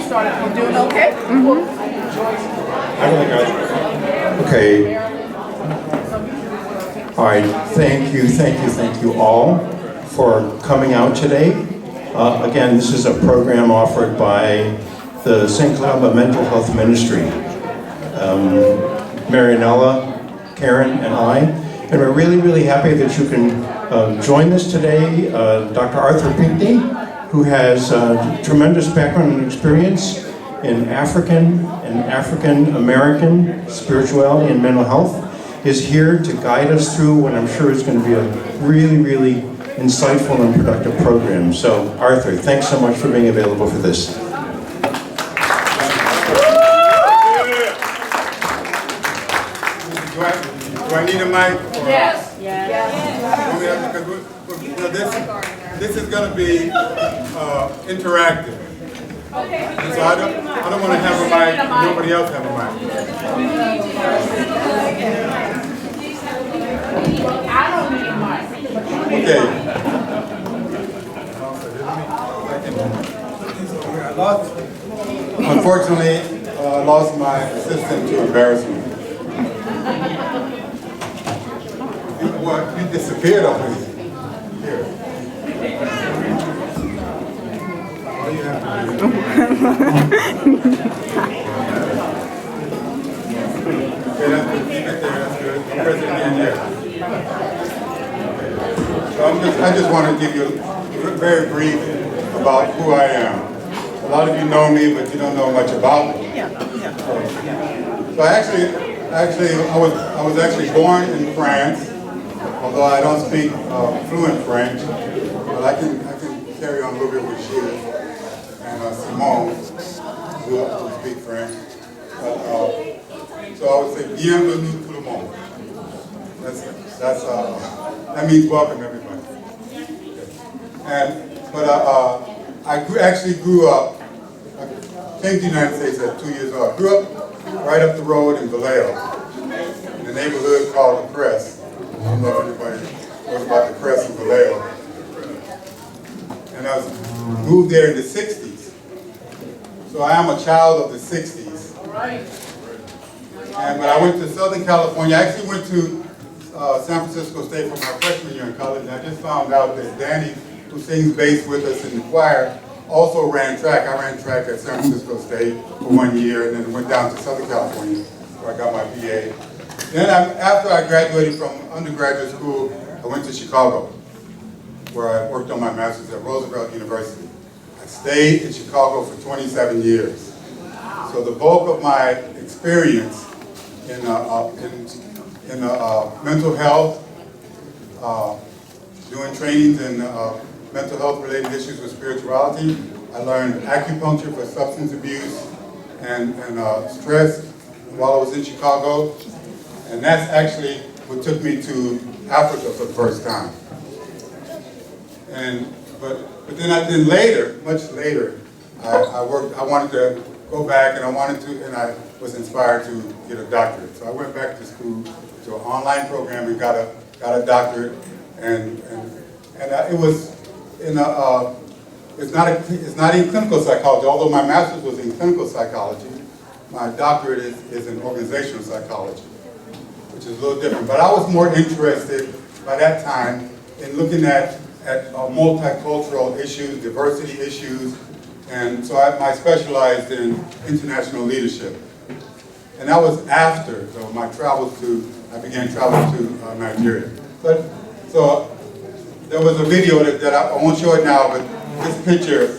started. You doing okay? I really got you. Okay. All right. Thank you all for coming out today. Again, this is a program offered by the St. Columba Mental Health Ministry. Marianella, Karen, and I. And we're really happy that you can join us today. Dr. Arthur Pinkney, who has tremendous background and experience in African American spirituality and mental health, is here to guide us through what I'm sure is going to be a really insightful and productive program. So Arthur, thanks so much for being available for this. Do I need a mic? Yes. This is going to be interactive. Okay. So I don't want to have a mic. Nobody else have a mic. I don't need a mic. Okay. Unfortunately, I lost my assistant to embarrassment. You disappeared on me. Here. All you have to do. Okay, that's good. Keep it there. That's good. Press it again there. So I just want to give you very brief about who I am. A lot of you know me, but you don't know much about me. So I was actually born in France. Although I don't speak fluent French, but I can carry on a little bit with Gilles and Simone, who speak French. So I would say bienvenue tout le monde. That means welcome everybody. But I actually grew up. I came to the United States at 2 years old. I grew up right up the road in Vallejo, in a neighborhood called the Crest. I don't know if anybody knows about the Crest in Vallejo. And I moved there in the 60s. So I am a child of the 60s. But I went to Southern California. I actually went to San Francisco State for my freshman year in college. And I just found out that Danny, who sings bass with us in the choir, also ran track. I ran track at San Francisco State for 1 year and then went down to Southern California where I got my BA. Then after I graduated from undergraduate school, I went to Chicago, where I worked on my master's at Roosevelt University. I stayed in Chicago for 27 years. So the bulk of my experience in mental health, doing trainings in mental health related issues with spirituality. I learned acupuncture for substance abuse and stress while I was in Chicago. And that's actually what took me to Africa for the first time. But then later, much later, I wanted to go back and I was inspired to get a doctorate. So I went back to school to an online program and got a doctorate. And it was it's not in clinical psychology, although my master's was in clinical psychology. My doctorate is in organizational psychology, which is a little different. But I was more interested by that time in looking at multicultural issues, diversity issues, and so I specialized in international leadership. And that was after my travels I began traveling to Nigeria. So there was a video that I won't show it now, but this picture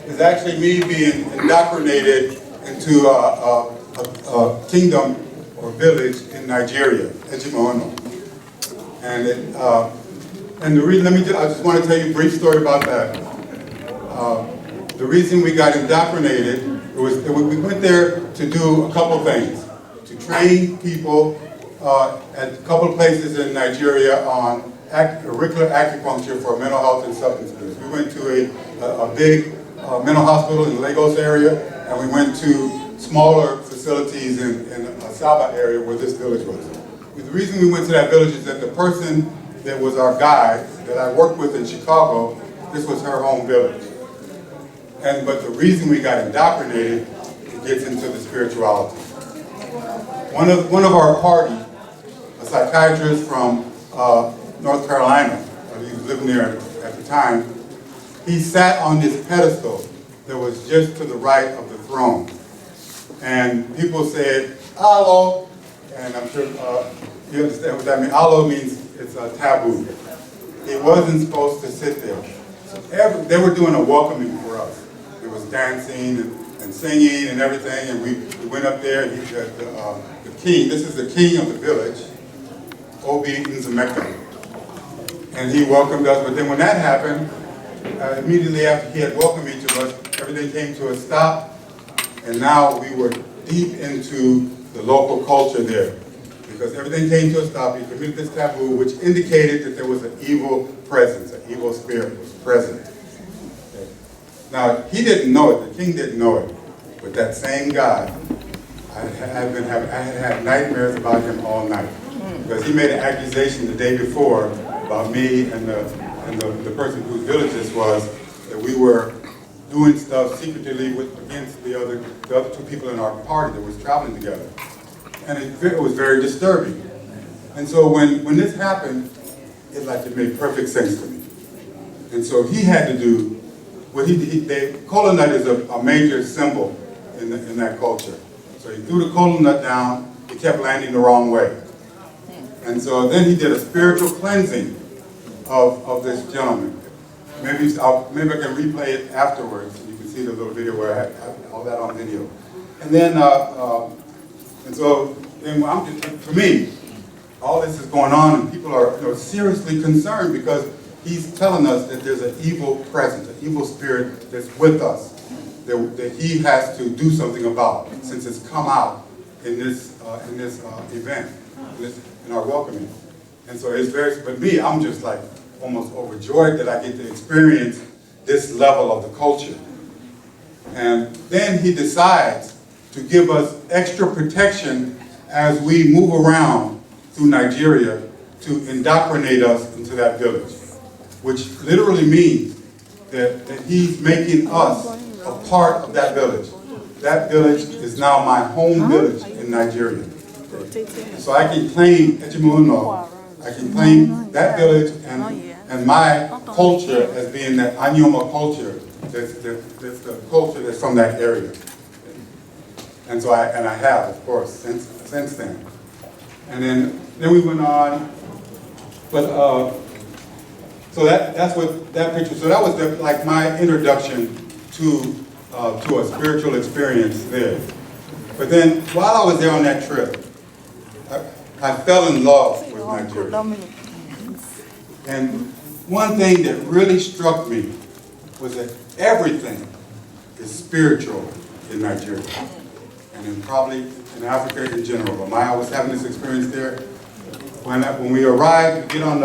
is actually me being indoctrinated into a kingdom or village in Nigeria, Ejimono. And I just want to tell you a brief story about that. The reason we got indoctrinated was that we went there to do a couple things. To train people at a couple of places in Nigeria on auricular acupuncture for mental health and substance abuse. We went to a big mental hospital in the Lagos area, and we went to smaller facilities in a Saba area where this village was. The reason we went to that village is that the person that was our guide that I worked with in Chicago, this was her home village. But the reason we got indoctrinated, it gets into the spirituality. One of our party, a psychiatrist from North Carolina, he was living there at the time, he sat on this pedestal that was just to the right of the throne. And people said, "Alo," and I'm sure you understand what that means. Alo means it's a taboo. He wasn't supposed to sit there. So they were doing a welcoming for us. There was dancing and singing and everything, and we went up there, and the king, this is the king of the village, Obi Nzemeka, and he welcomed us. But then when that happened, immediately after he had welcomed each of us, everything came to a stop, and now we were deep into the local culture there. Because everything came to a stop, he committed this taboo, which indicated that there was an evil presence, an evil spirit was present. Okay. Now, he didn't know it, the king didn't know it, but that same guy, I had had nightmares about him all night. Because he made an accusation the day before about me and the person whose village this was, that we were doing stuff secretly against the other two people in our party that was traveling together. And it was very disturbing. And so when this happened, it made perfect sense to me. And so he had to do what cola nut is a major symbol in that culture. So he threw the cola nut down, he kept landing the wrong way. And so then he did a spiritual cleansing of this gentleman. Maybe I can replay it afterwards, so you can see the little video where I had all that on video. And then, for me, all this is going on, and people are seriously concerned because he's telling us that there's an evil presence, an evil spirit that's with us, that he has to do something about, since it's come out in this event, in our welcoming. And so but me, I'm just like almost overjoyed that I get to experience this level of the culture. And then he decides to give us extra protection as we move around through Nigeria to indoctrinate us into that village, which literally means that he's making us a part of that village. That village is now my home village in Nigeria. So I can claim Ejimuno, I can claim that village and my culture as being that Anyoma culture, that's the culture that's from that area. And so I have, of course, since then. And then we went on, but so that's what that picture. So that was like my introduction to a spiritual experience there. But then while I was there on that trip, I fell in love with Nigeria. And one thing that really struck me was that everything is spiritual in Nigeria, and probably in Africa in general. But I was having this experience there. When we arrived, we get on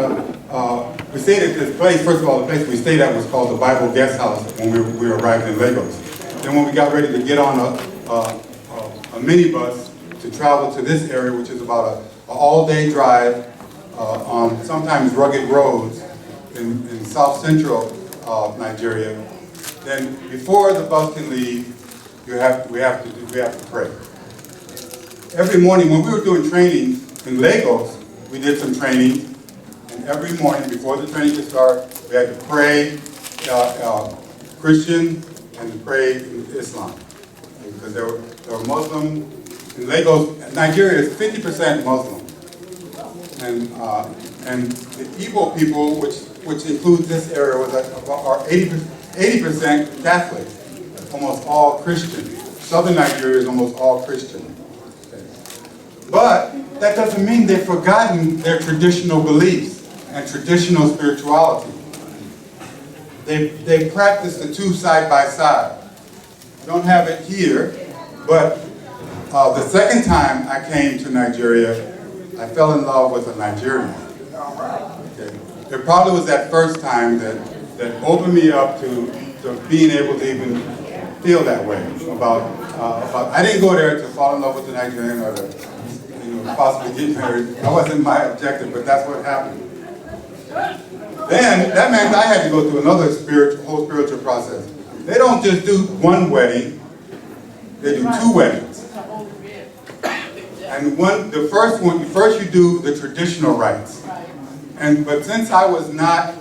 we stayed at this place. First of all, the place we stayed at was called the Bible Guest House when we arrived in Lagos. Then when we got ready to get on a minibus to travel to this area, which is about an all-day drive on sometimes rugged roads in south central Nigeria, then before the bus can leave, we have to pray. Every morning when we were doing training in Lagos, we did some training, and every morning before the training could start, we had to pray Christian and to pray Islam, because there were Muslim in Lagos. Nigeria is 50% Muslim, and the Igbo people, which includes this area, are 80% Catholic, almost all Christian. Southern Nigeria is almost all Christian. Okay. But that doesn't mean they've forgotten their traditional beliefs and traditional spirituality. They practice the two side by side. I don't have it here, but the second time I came to Nigeria, I fell in love with a Nigerian. Okay. It probably was that first time that opened me up to being able to even feel that way about I didn't go there to fall in love with a Nigerian or to possibly get married. That wasn't my objective, but that's what happened. Then that meant I had to go through another whole spiritual process. they don't just do one wedding, they do two weddings. And first you do the traditional rites. But since I was not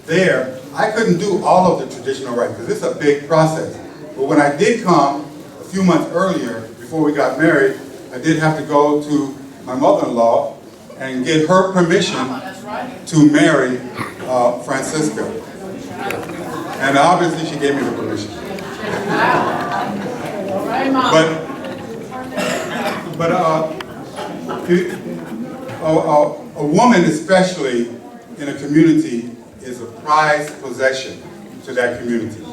there, I couldn't do all of the traditional rites because it's a big process. But when I did come a few months earlier, before we got married, I did have to go to my mother-in-law and get her permission to marry Francisca. And obviously she gave me the permission. But a woman, especially in a community, is a prized possession to that community.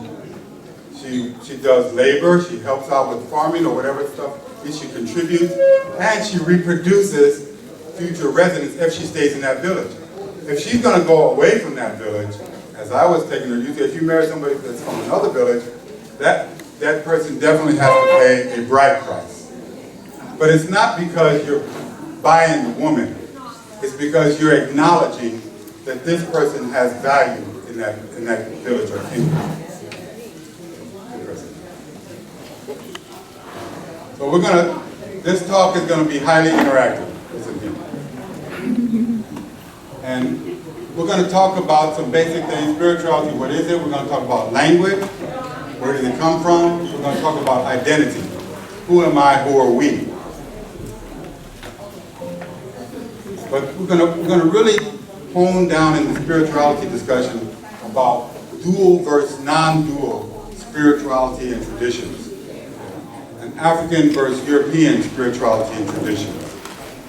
She does labor, she helps out with farming or whatever stuff she contributes, and she reproduces future residents if she stays in that village. If she's going to go away from that village, as I was taking her, if you marry somebody that's from another village, that person definitely has to pay a bride price. But it's not because you're buying the woman, it's because you're acknowledging that this person has value in that village or kingdom. So this talk is going to be highly interactive. And we're going to talk about some basic things, spirituality, what is it? We're going to talk about language, where does it come from? We're going to talk about identity. Who am I, who are we? But we're going to really hone down in the spirituality discussion about dual versus non-dual spirituality and traditions. And African versus European spirituality and traditions.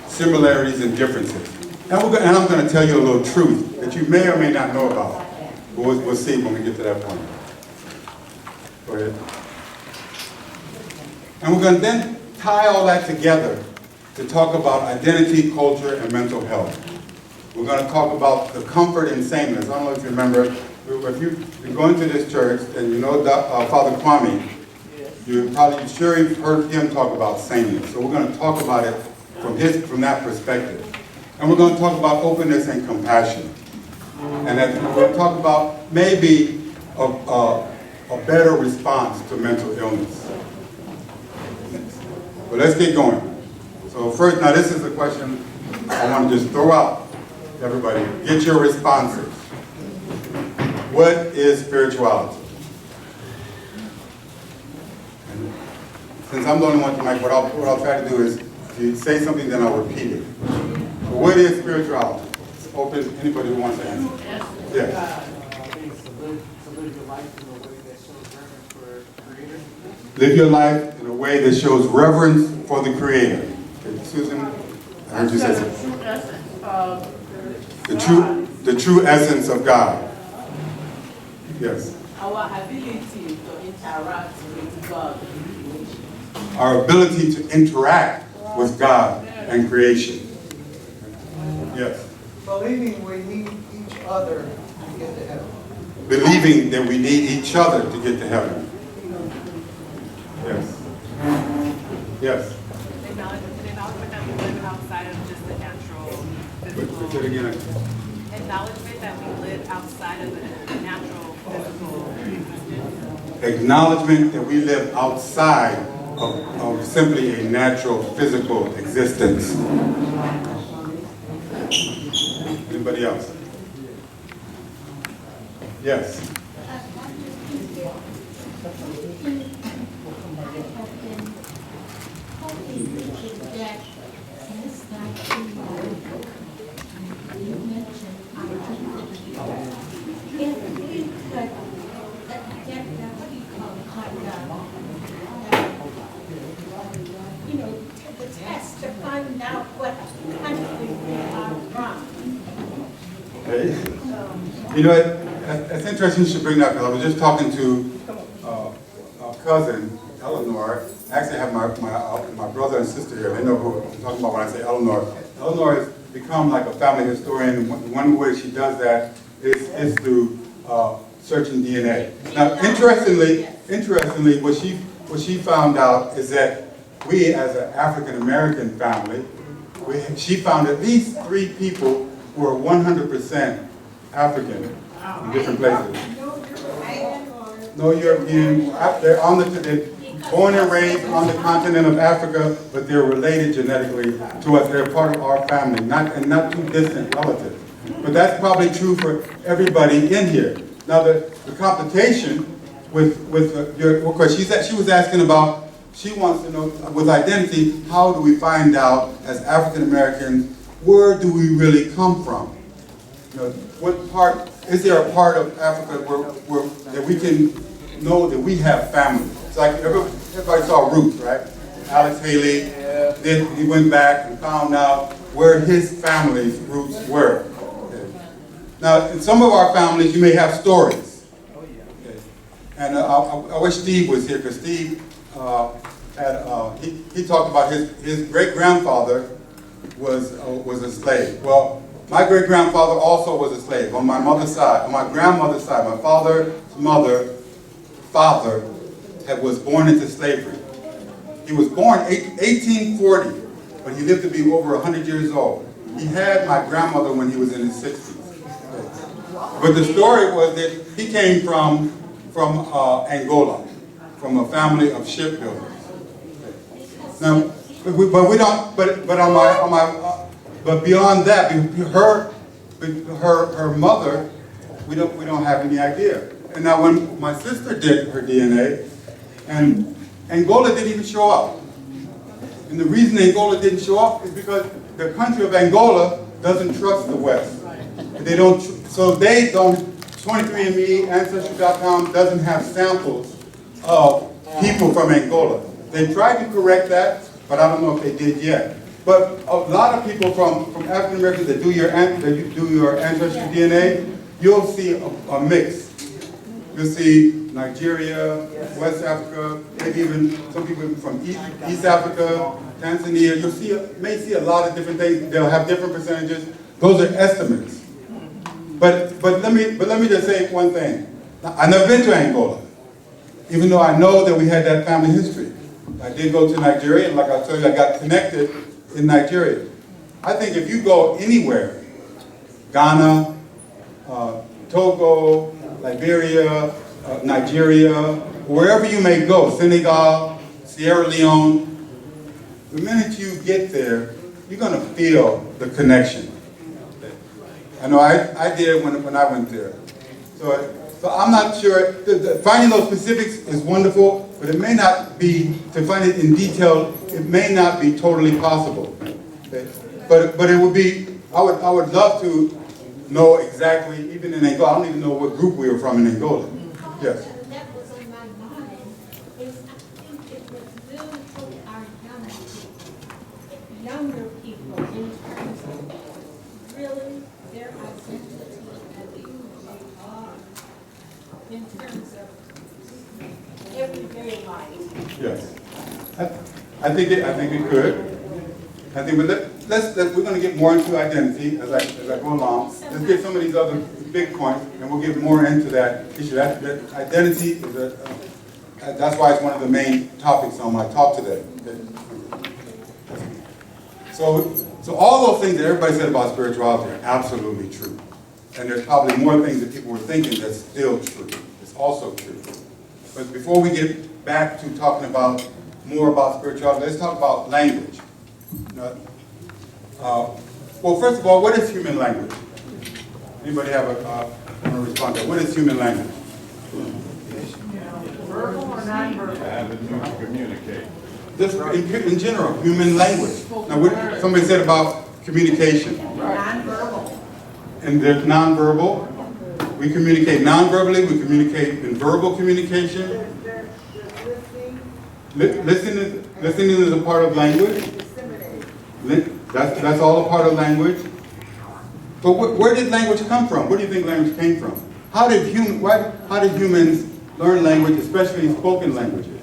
Similarities and differences. And I'm going to tell you a little truth that you may or may not know about. But we'll see when we get to that point. Go ahead. And we're going to then tie all that together to talk about identity, culture, and mental health. We're going to talk about the comfort and sameness. I don't know if you remember, if you've been going to this church and you know Father Kwame, you've heard him talk about sameness. So we're going to talk about it from that perspective. And we're going to talk about openness and compassion. And we're going to talk about maybe a better response to mental illness. But let's get going. So first, now this is a question I want to just throw out to everybody. Get your responses. What is spirituality? And since I'm the only one tonight, what I'll try to do is, if you say something, then I'll repeat it. So what is spirituality? It's open, anybody who wants to answer. Yes. Live your life in a way that shows reverence for the Creator. Okay, Susan, I heard you say something. The true essence of God. Yes. Our ability to interact with God. Our ability to interact with God and creation. Yes. Believing we need each other to get to heaven. Believing that we need each other to get to heaven. Yes. Yes. Acknowledgement that we live outside of just the natural, physical. Put it again. Acknowledgement that we live outside of the natural, physical existence. Acknowledgement that we live outside of simply a natural, physical existence. Anybody else? Yes. The test to find out what country we are from. Okay. You know, it's interesting you should bring that up, because I was just talking to our cousin, Eleanor. Actually, I have my brother and sister here. They know who I'm talking about when I say Eleanor. Eleanor has become like a family historian. One way she does that is through searching DNA. Now, interestingly, what she found out is that we, as an African-American family, she found at least 3 people who are 100% African in different places. No European. They're born and raised on the continent of Africa, but they're related genetically to us. They're part of our family, and not too distant relatives. But that's probably true for everybody in here. Now the complication with your question, she was asking about, she wants to know, with identity, how do we find out as African Americans, where do we really come from? You know, what part, is there a part of Africa where that we can know that we have family? It's like everybody saw Roots, right? Alex Haley, then he went back and found out where his family's roots were. Okay. Now, in some of our families, you may have stories. Okay. And I wish Steve was here, because Steve he talked about his great-grandfather was a slave. Well, my great-grandfather also was a slave on my mother's side. On my grandmother's side, my father's father was born into slavery. He was born 1840, but he lived to be over 100 years old. He had my grandmother when he was in his 60s. But the story was that he came from Angola, from a family of shipbuilders. Now, but beyond that, her mother, we don't have any idea. And now when my sister did her DNA, and Angola didn't even show up. And the reason Angola didn't show up is because the country of Angola doesn't trust the West. They don't, 23andMe, Ancestry.com doesn't have samples of people from Angola. They tried to correct that, but I don't know if they did yet. But a lot of people from African Americans that do your ancestry DNA, you'll see a mix. You'll see Nigeria, West Africa, maybe even some people from East Africa, Tanzania. May see a lot of different things. They'll have different percentages. Those are estimates. But let me just say one thing. I've never been to Angola, even though I know that we had that family history. I did go to Nigeria, and like I told you, I got connected in Nigeria. I think if you go anywhere, Ghana, Togo, Liberia, Nigeria, wherever you may go, Senegal, Sierra Leone, the minute you get there, you're going to feel the connection. I know I did when I went there. So I'm not sure, finding those specifics is wonderful, but it may not be, to find it in detail, it may not be totally possible. Okay? But it would be, I would love to know exactly, even in Angola, I don't even know what group we were from in Angola. Yes. That was on my mind, is I think it was really for our younger people in terms of really their identity and who they are in terms of everyday life. Yes. I think it could. I think, but we're going to get more into identity as I go along. Let's get some of these other big points, and we'll get more into that issue. That identity is that's why it's one of the main topics on my talk today. Okay? So all those things that everybody said about spirituality are absolutely true, and there's probably more things that people were thinking that's still true. It's also true. But before we get back to talking about more about spirituality, let's talk about language. Well, first of all, what is human language? Anybody have want to respond to that? What is human language? Verbal or non-verbal? Avenue to communicate. Just in general, human language. Now, what somebody said about communication. Non-verbal. And there's nonverbal. We communicate non-verbally. We communicate in verbal communication. Listening is a part of language. That's all a part of language. But where did language come from? Where do you think language came from? How did humans learn language, especially spoken languages?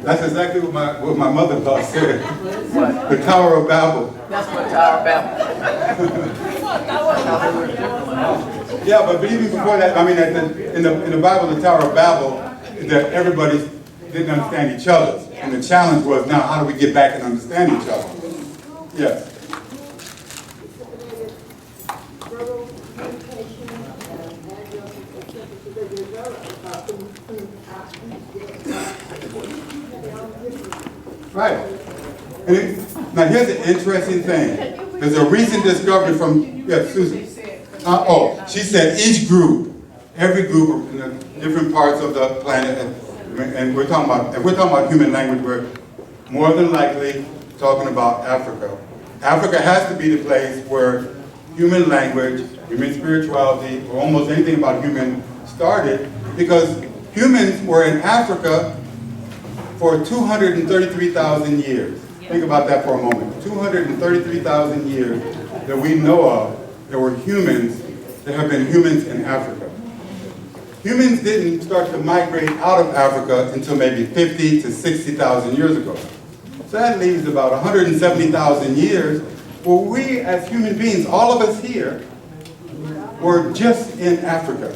That's exactly what my mother-in-law said. The Tower of Babel. That's what Tower of Babel. Yeah, but even before that, I mean, in the Bible, the Tower of Babel, that everybody didn't understand each other. And the challenge was, now, how do we get back and understand each other? Yes. Verbal communication Right. Now here's the interesting thing. There's a recent discovery from, yeah, Susan. She said each group, every group in the different parts of the planet, and we're talking about, if we're talking about human language, we're more than likely talking about Africa. Africa has to be the place where human language, human spirituality, or almost anything about human started, because humans were in Africa for 233,000 years. Think about that for a moment. 233,000 years that we know of, there were humans, there have been humans in Africa. Humans didn't start to migrate out of Africa until maybe 50 to 60,000 years ago. So that leaves about 170,000 years where we as human beings, all of us here, were just in Africa.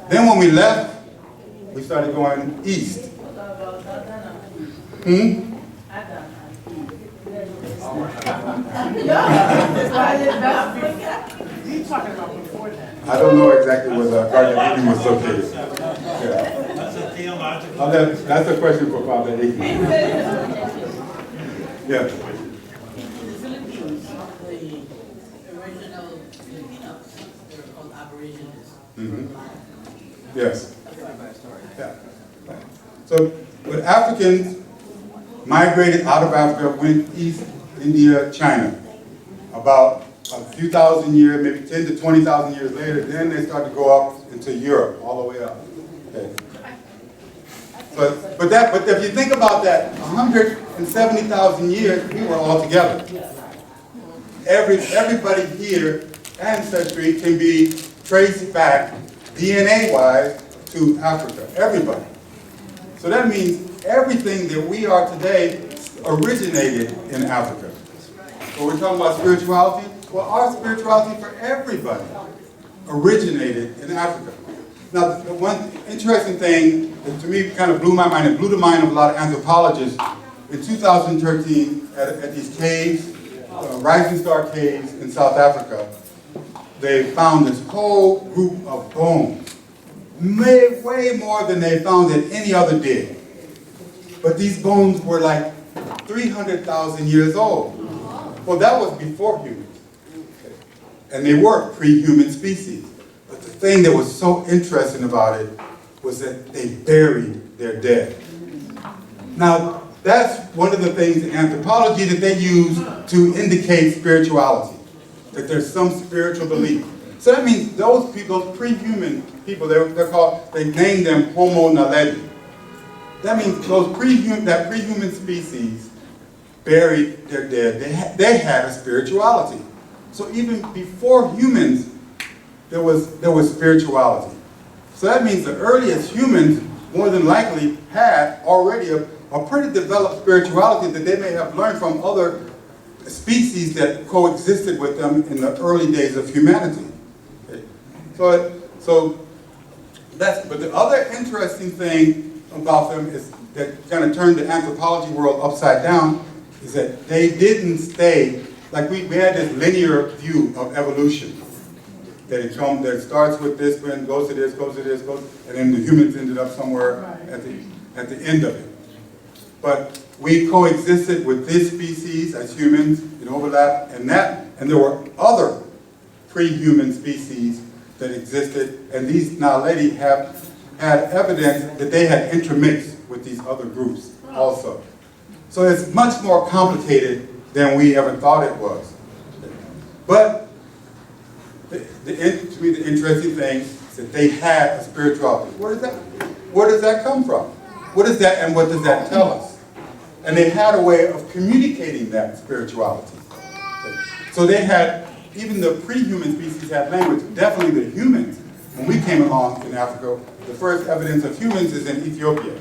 Then when we left, we started going east. I don't know exactly where the Garden of Eden was located. Yeah. That's a theological. That's a question for Father Aiken. Yeah. The Philippines, the original Filipinos, they were called Aborigines. Yes. Yeah. Right. So, but Africans migrated out of Africa, went east, India, China. About a few thousand years, maybe 10 to 20,000 years later, then they start to go up into Europe, all the way up. Okay. But if you think about that, 170,000 years, we were all together. Everybody here, ancestry can be traced back, DNA-wise, to Africa. Everybody. So that means everything that we are today originated in Africa. So we're talking about spirituality. Well, our spirituality for everybody originated in Africa. Now, the one interesting thing that to me kind of blew my mind, it blew the mind of a lot of anthropologists. In 2013, at these caves, Rising Star Caves in South Africa, they found this whole group of bones, way more than they found at any other dig. But these bones were like 300,000 years old. Well, that was before humans. And they were pre-human species. But the thing that was so interesting about it was that they buried their dead. Now, that's one of the things in anthropology that they use to indicate spirituality, that there's some spiritual belief. So that means those people, those pre-human people, they're called, they named them Homo naledi. That means those pre-human species buried their dead. They had a spirituality. So even before humans, there was spirituality. So that means the earliest humans more than likely had already a pretty developed spirituality that they may have learned from other species that coexisted with them in the early days of humanity. Okay. But the other interesting thing about them is that kind of turned the anthropology world upside down is that they didn't stay, like we had this linear view of evolution. That it starts with this, and goes to this, and then the humans ended up somewhere at the end of it. But we coexisted with this species as humans, it overlapped, and there were other pre-human species that existed, and these Naledi had evidence that they had intermixed with these other groups also. So it's much more complicated than we ever thought it was. But to me, the interesting thing is that they had a spirituality. Where does that come from? What is that, and what does that tell us? And they had a way of communicating that spirituality. So they had, even the pre-human species had language. Definitely the humans, when we came along in Africa, the first evidence of humans is in Ethiopia,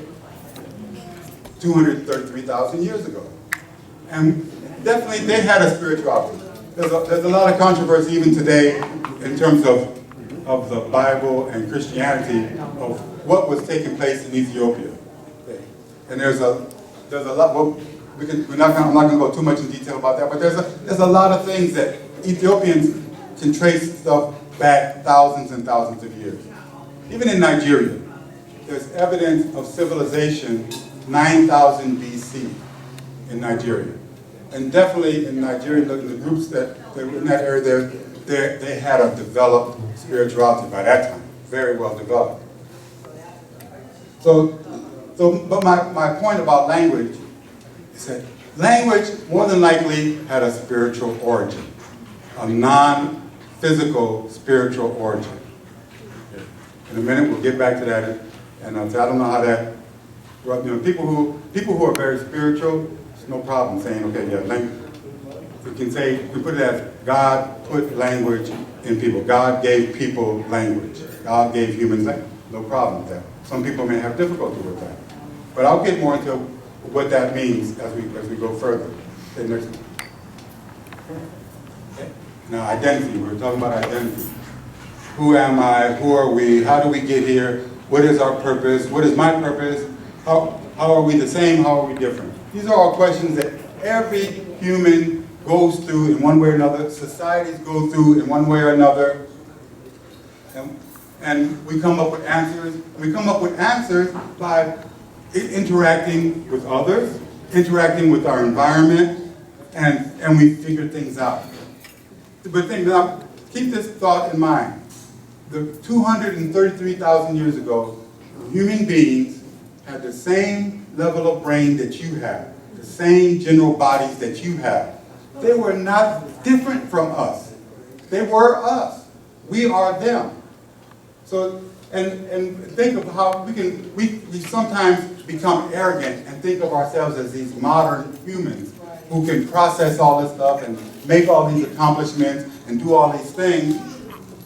233,000 years ago. And definitely they had a spirituality. There's a lot of controversy even today in terms of the Bible and Christianity of what was taking place in Ethiopia. And there's a lot. Well, I'm not going to go too much in detail about that, but there's a lot of things that Ethiopians can trace stuff back thousands and thousands of years. Even in Nigeria, there's evidence of civilization 9,000 BC. in Nigeria. And definitely in Nigeria, the groups that were in that area, they had a developed spirituality by that time, very well developed. But my point about language is that language more than likely had a spiritual origin, a non-physical spiritual origin. In a minute, we'll get back to that, and I don't know how that. People who are very spiritual, it's no problem saying, okay, yeah, language. We can say, we put it as God put language in people. God gave people language. God gave humans language. No problem with that. Some people may have difficulty with that. But I'll get more into what that means as we go further. Okay, next. Okay. Now, identity. We're talking about identity. Who am I? Who are we? How do we get here? What is our purpose? What is my purpose? How are we the same? How are we different? These are all questions that every human goes through in one way or another. Societies go through in one way or another. And we come up with answers. We come up with answers by interacting with others, interacting with our environment, and we figure things out. But now, keep this thought in mind. 233,000 years ago, human beings had the same level of brain that you have, the same general bodies that you have. They were not different from us. They were us. We are them. So, and think of how we sometimes become arrogant and think of ourselves as these modern humans who can process all this stuff and make all these accomplishments and do all these things.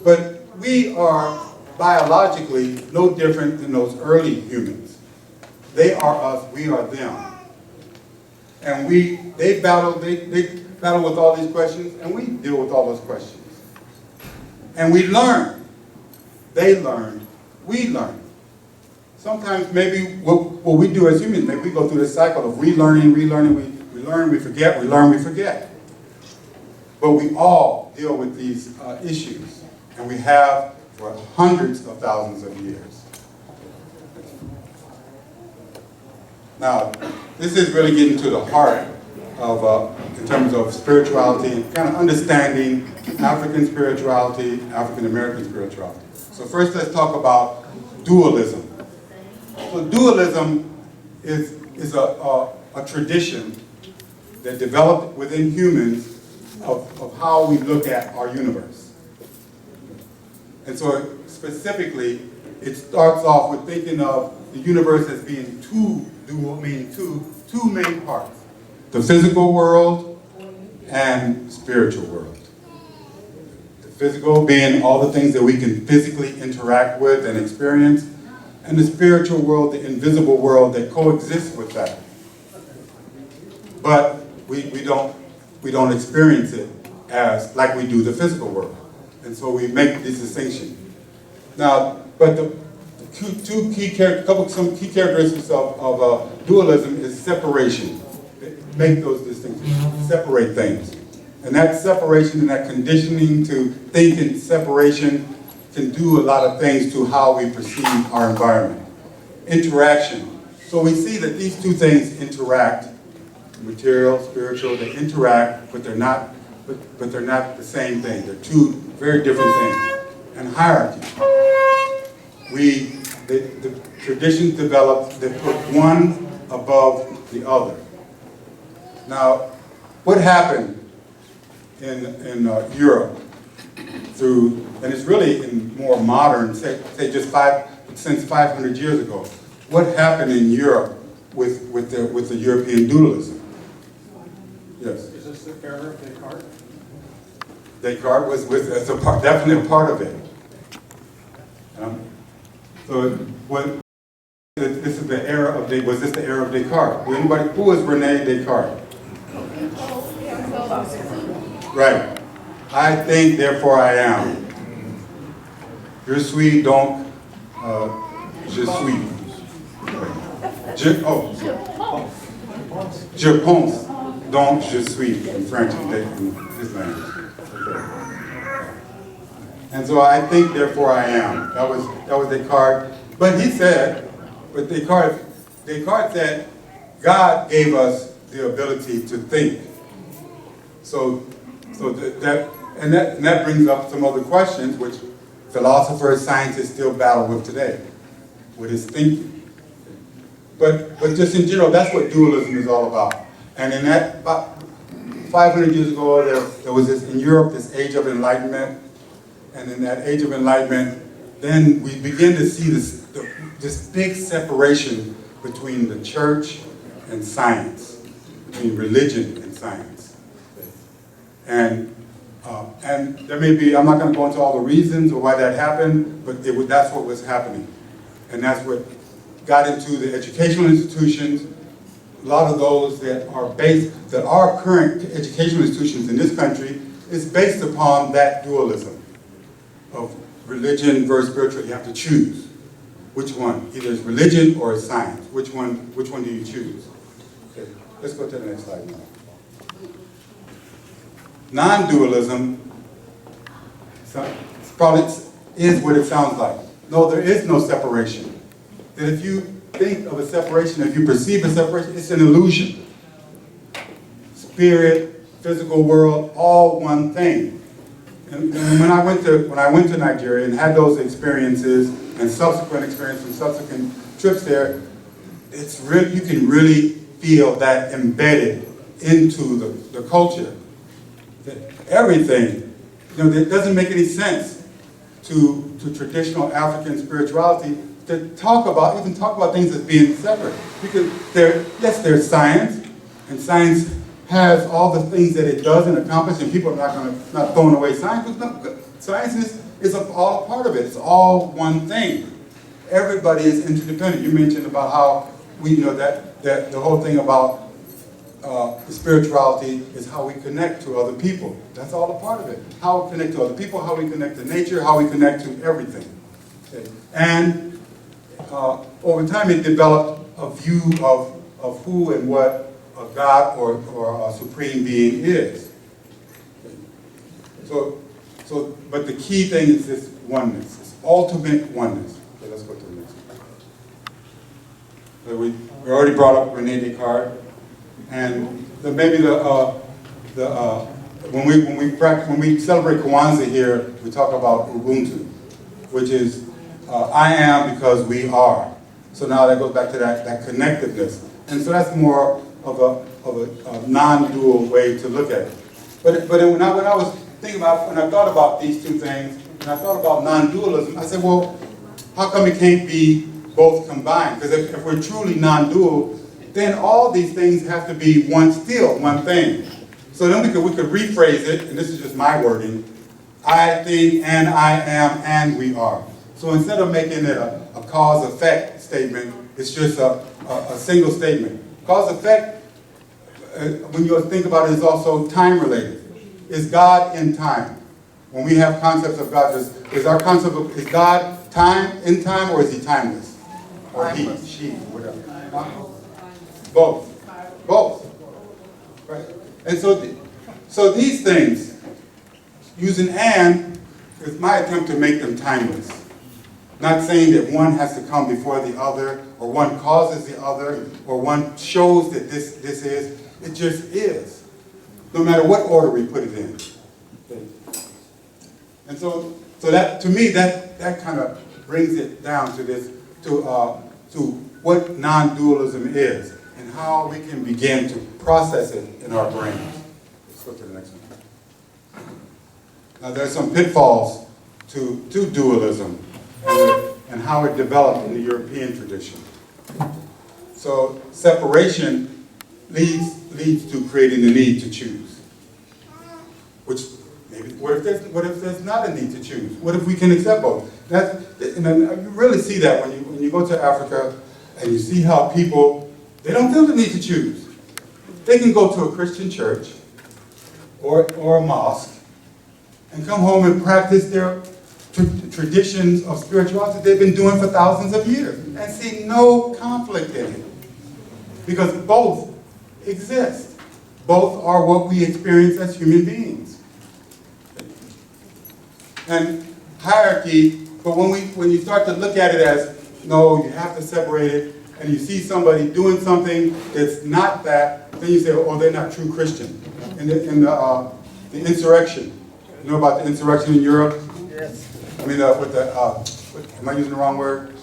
But we are biologically no different than those early humans. They are us, we are them. And they battle with all these questions, and we deal with all those questions. And we learn. They learn, we learn. Sometimes maybe what we do as humans, maybe we go through this cycle of relearning, we learn, we forget, we learn, we forget. But we all deal with these issues, and we have for hundreds of thousands of years. Now, this is really getting to the heart of, in terms of spirituality, kind of understanding African spirituality, African American spirituality. So first let's talk about dualism. So dualism is a tradition that developed within humans of how we look at our universe. And so specifically, it starts off with thinking of the universe as being two main parts. The physical world and spiritual world. The physical being all the things that we can physically interact with and experience, and the spiritual world, the invisible world that coexists with that. But we don't experience it as like we do the physical world. And so we make this distinction. Now, but some key characteristics of dualism is separation. Make those distinctions, separate things. And that separation and that conditioning to think in separation can do a lot of things to how we perceive our environment. Interaction. So we see that these two things interact, material, spiritual, they interact, but they're not the same thing. They're two very different things. And hierarchy. The traditions developed that put one above the other. Now, what happened in Europe and it's really in more modern, say just since 500 years ago, what happened in Europe with the European dualism? Yes. Is this the era of Descartes? Descartes was definitely a part of it. So this is the era of was this the era of Descartes? Who was Rene Descartes? Right. I think, therefore I am. Je suis donc, je suis. Je pense, donc je suis, in French, in his language. Okay. And so I think, therefore I am. That was Descartes. But Descartes said, God gave us the ability to think. So that brings up some other questions which philosophers, scientists still battle with today, with his thinking. But just in general, that's what dualism is all about. And in that, about 500 years ago, there was this, in Europe, this age of enlightenment. And in that age of enlightenment, then we begin to see this big separation between the church and science, between religion and science. And there may be, I'm not going to go into all the reasons or why that happened, but that's what was happening. And that's what got into the educational institutions. A lot of those that are current educational institutions in this country is based upon that dualism of religion versus spiritual. You have to choose which one. Either it's religion or it's science. Which one do you choose? Okay, let's go to the next slide now. Non-dualism probably is what it sounds like. No, there is no separation. That if you think of a separation, if you perceive a separation, it's an illusion. Spirit, physical world, all one thing. And when I went to Nigeria and had those experiences and subsequent experiences and subsequent trips there, it's really, you can really feel that embedded into the culture. That everything, it doesn't make any sense to traditional African spirituality to even talk about things as being separate. Because there's science, and science has all the things that it does and accomplishes, and people are not throwing away science. But science is all a part of it. It's all one thing. Everybody is interdependent. You mentioned about how that the whole thing about spirituality is how we connect to other people. That's all a part of it. How we connect to other people, how we connect to nature, how we connect to everything. Okay. And over time it developed a view of who and what a God or a supreme being is. Okay. But the key thing is this oneness, this ultimate oneness. Okay, let's go to the next one. So we already brought up René Descartes. And when we celebrate Kwanzaa here, we talk about Ubuntu, which is I am because we are. So now that goes back to that connectiveness, and so that's more of a non-dual way to look at it. But when I was thinking about, when I thought about these two things, and I thought about non-dualism, I said, well, how come it can't be both combined? Because if we're truly non-dual, then all these things have to be one thing. So then we could rephrase it, and this is just my wording, I think, and I am, and we are. So instead of making it a cause-effect statement, it's just a single statement. Cause-effect, when you think about it, is also time-related. Is God in time? When we have concepts of God, is God in time, or is he timeless? Or he, she, whatever. Both. Right? And so these things, using and, is my attempt to make them timeless. Not saying that one has to come before the other, or one causes the other, or one shows that this is. It just is. No matter what order we put it in. Okay. And so that, to me, that kind of brings it down to this, to what non-dualism is, and how we can begin to process it in our brains. Let's go to the next one. Now there's some pitfalls to dualism and how it developed in the European tradition. So separation leads to creating the need to choose. Which maybe, what if there's not a need to choose? What if we can accept both? And you really see that when you go to Africa and you see how people, they don't feel the need to choose. They can go to a Christian church or a mosque and come home and practice their traditions of spirituality they've been doing for thousands of years and see no conflict in it. Because both exist. Both are what we experience as human beings. And hierarchy, but when you start to look at it as, no, you have to separate it, and you see somebody doing something that's not that, then you say, oh, they're not true Christian. The insurrection, you know about the insurrection in Europe? Yes. I mean, am I using the wrong word?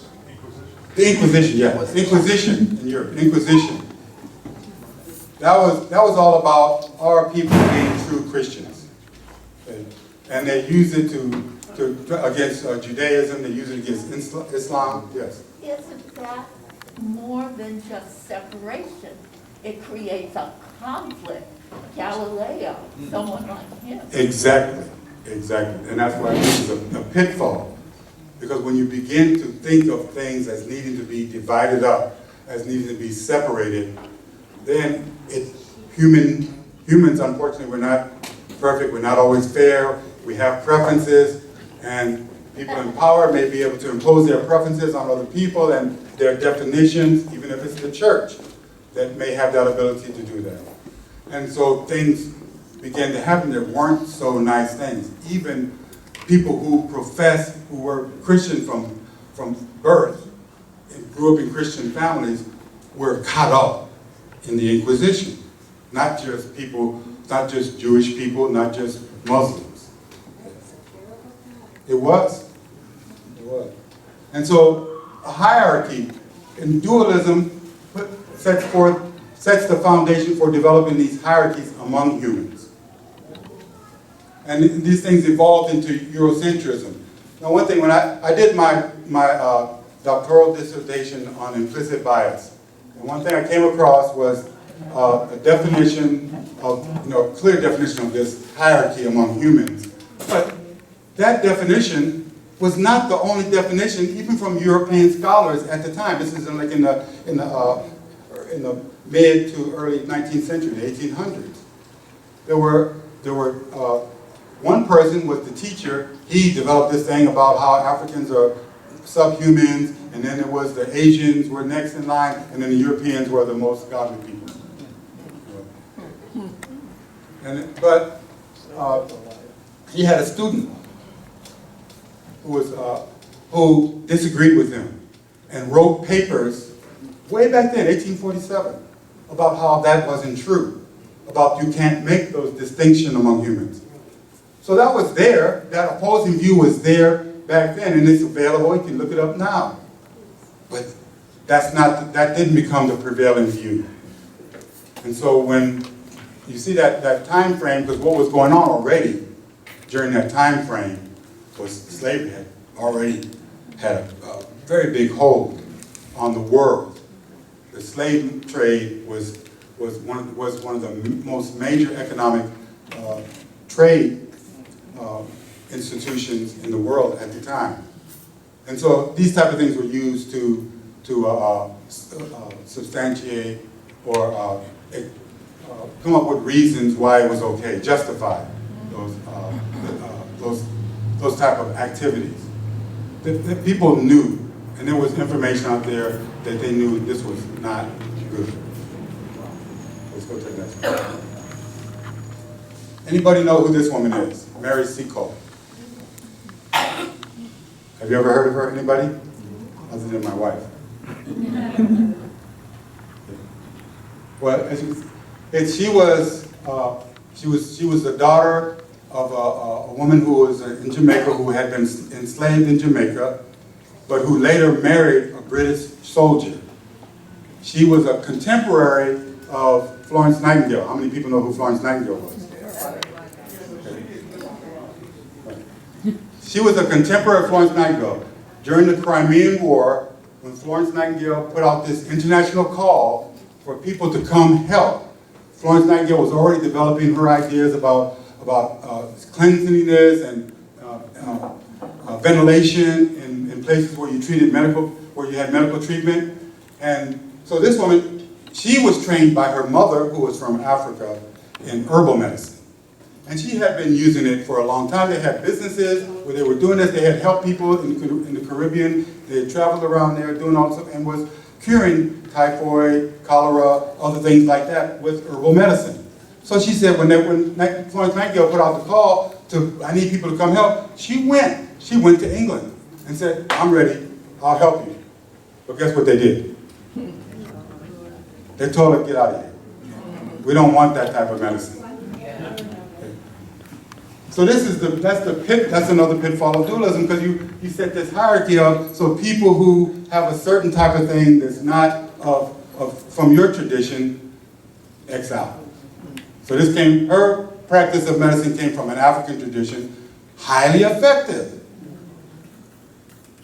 The Inquisition, yeah. Inquisition in Europe, Inquisition. That was all about our people being true Christians. Okay? And they used it against Judaism, they used it against Islam, yes. Isn't that more than just separation? It creates a conflict. Galileo, someone like him. Exactly. And that's why this is a pitfall. Because when you begin to think of things as needing to be divided up, as needing to be separated, then humans, unfortunately, we're not perfect, we're not always fair, we have preferences, and people in power may be able to impose their preferences on other people and their definitions, even if it's the church, that may have that ability to do that. And so things began to happen that weren't so nice things. Even people who were Christian from birth and grew up in Christian families were caught up in the Inquisition. Not just Jewish people, not just Muslims. It was. And so a hierarchy in dualism sets the foundation for developing these hierarchies among humans. And these things evolved into Eurocentrism. Now one thing, when I did my doctoral dissertation on implicit bias, and one thing I came across was a definition of, a clear definition of this hierarchy among humans. But that definition was not the only definition, even from European scholars at the time. This is like in the mid to early 19th century, the 1800s. There were one person was the teacher. He developed this thing about how Africans are subhumans, and then there was the Asians were next in line, and then the Europeans were the most godly people. But he had a student who disagreed with him and wrote papers way back then, 1847, about how that wasn't true, about you can't make those distinctions among humans. So that was there, that opposing view was there back then, and it's available, you can look it up now. But that didn't become the prevailing view. And so when you see that time frame, because what was going on already during that time frame was slavery had already had a very big hold on the world. The slave trade was one of the most major economic trade institutions in the world at the time. And so these type of things were used to substantiate or come up with reasons why it was okay, justify those type of activities. The people knew, and there was information out there that they knew this was not good. Let's go to the next one. Anybody know who this woman is? Mary Seacole. Have you ever heard of her? Anybody? Other than my wife. Well, she was the daughter of a woman who was in Jamaica, who had been enslaved in Jamaica, but who later married a British soldier. She was a contemporary of Florence Nightingale. How many people know who Florence Nightingale was? She was a contemporary of Florence Nightingale. During the Crimean War, when Florence Nightingale put out this international call for people to come help, Florence Nightingale was already developing her ideas about cleanliness and ventilation in places where you had medical treatment. And so this woman, she was trained by her mother, who was from Africa, in herbal medicine. And she had been using it for a long time. They had businesses where they were doing this. They had helped people in the Caribbean. They had traveled around there doing all this stuff and was curing typhoid, cholera, other things like that with herbal medicine. So she said when Florence Nightingale put out the call to, I need people to come help, she went. She went to England and said, I'm ready, I'll help you. But guess what they did? They told her, get out of here. We don't want that type of medicine. So that's another pitfall of dualism, because you set this hierarchy up so people who have a certain type of thing that's not from your tradition, X out. So her practice of medicine came from an African tradition, highly effective.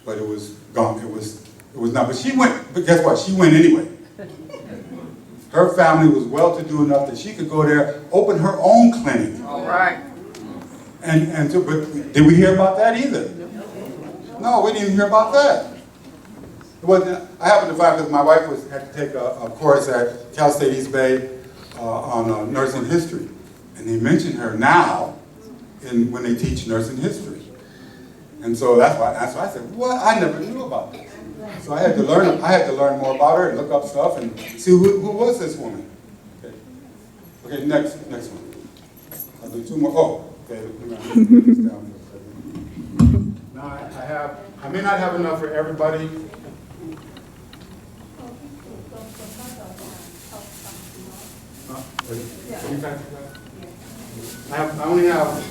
But it was gone, it was not, but guess what, she went anyway. Her family was well-to-do enough that she could go there, open her own clinic. All right. But did we hear about that either? No, we didn't hear about that. I happened to find, because my wife had to take a course at Cal State East Bay on nursing history. And they mention her now when they teach nursing history. And so that's why I said, what? I never knew about this. So I had to learn more about her and look up stuff and see who was this woman. Okay, next one. I'll do two more. Oh, okay. Now I may not have enough for everybody. I only have.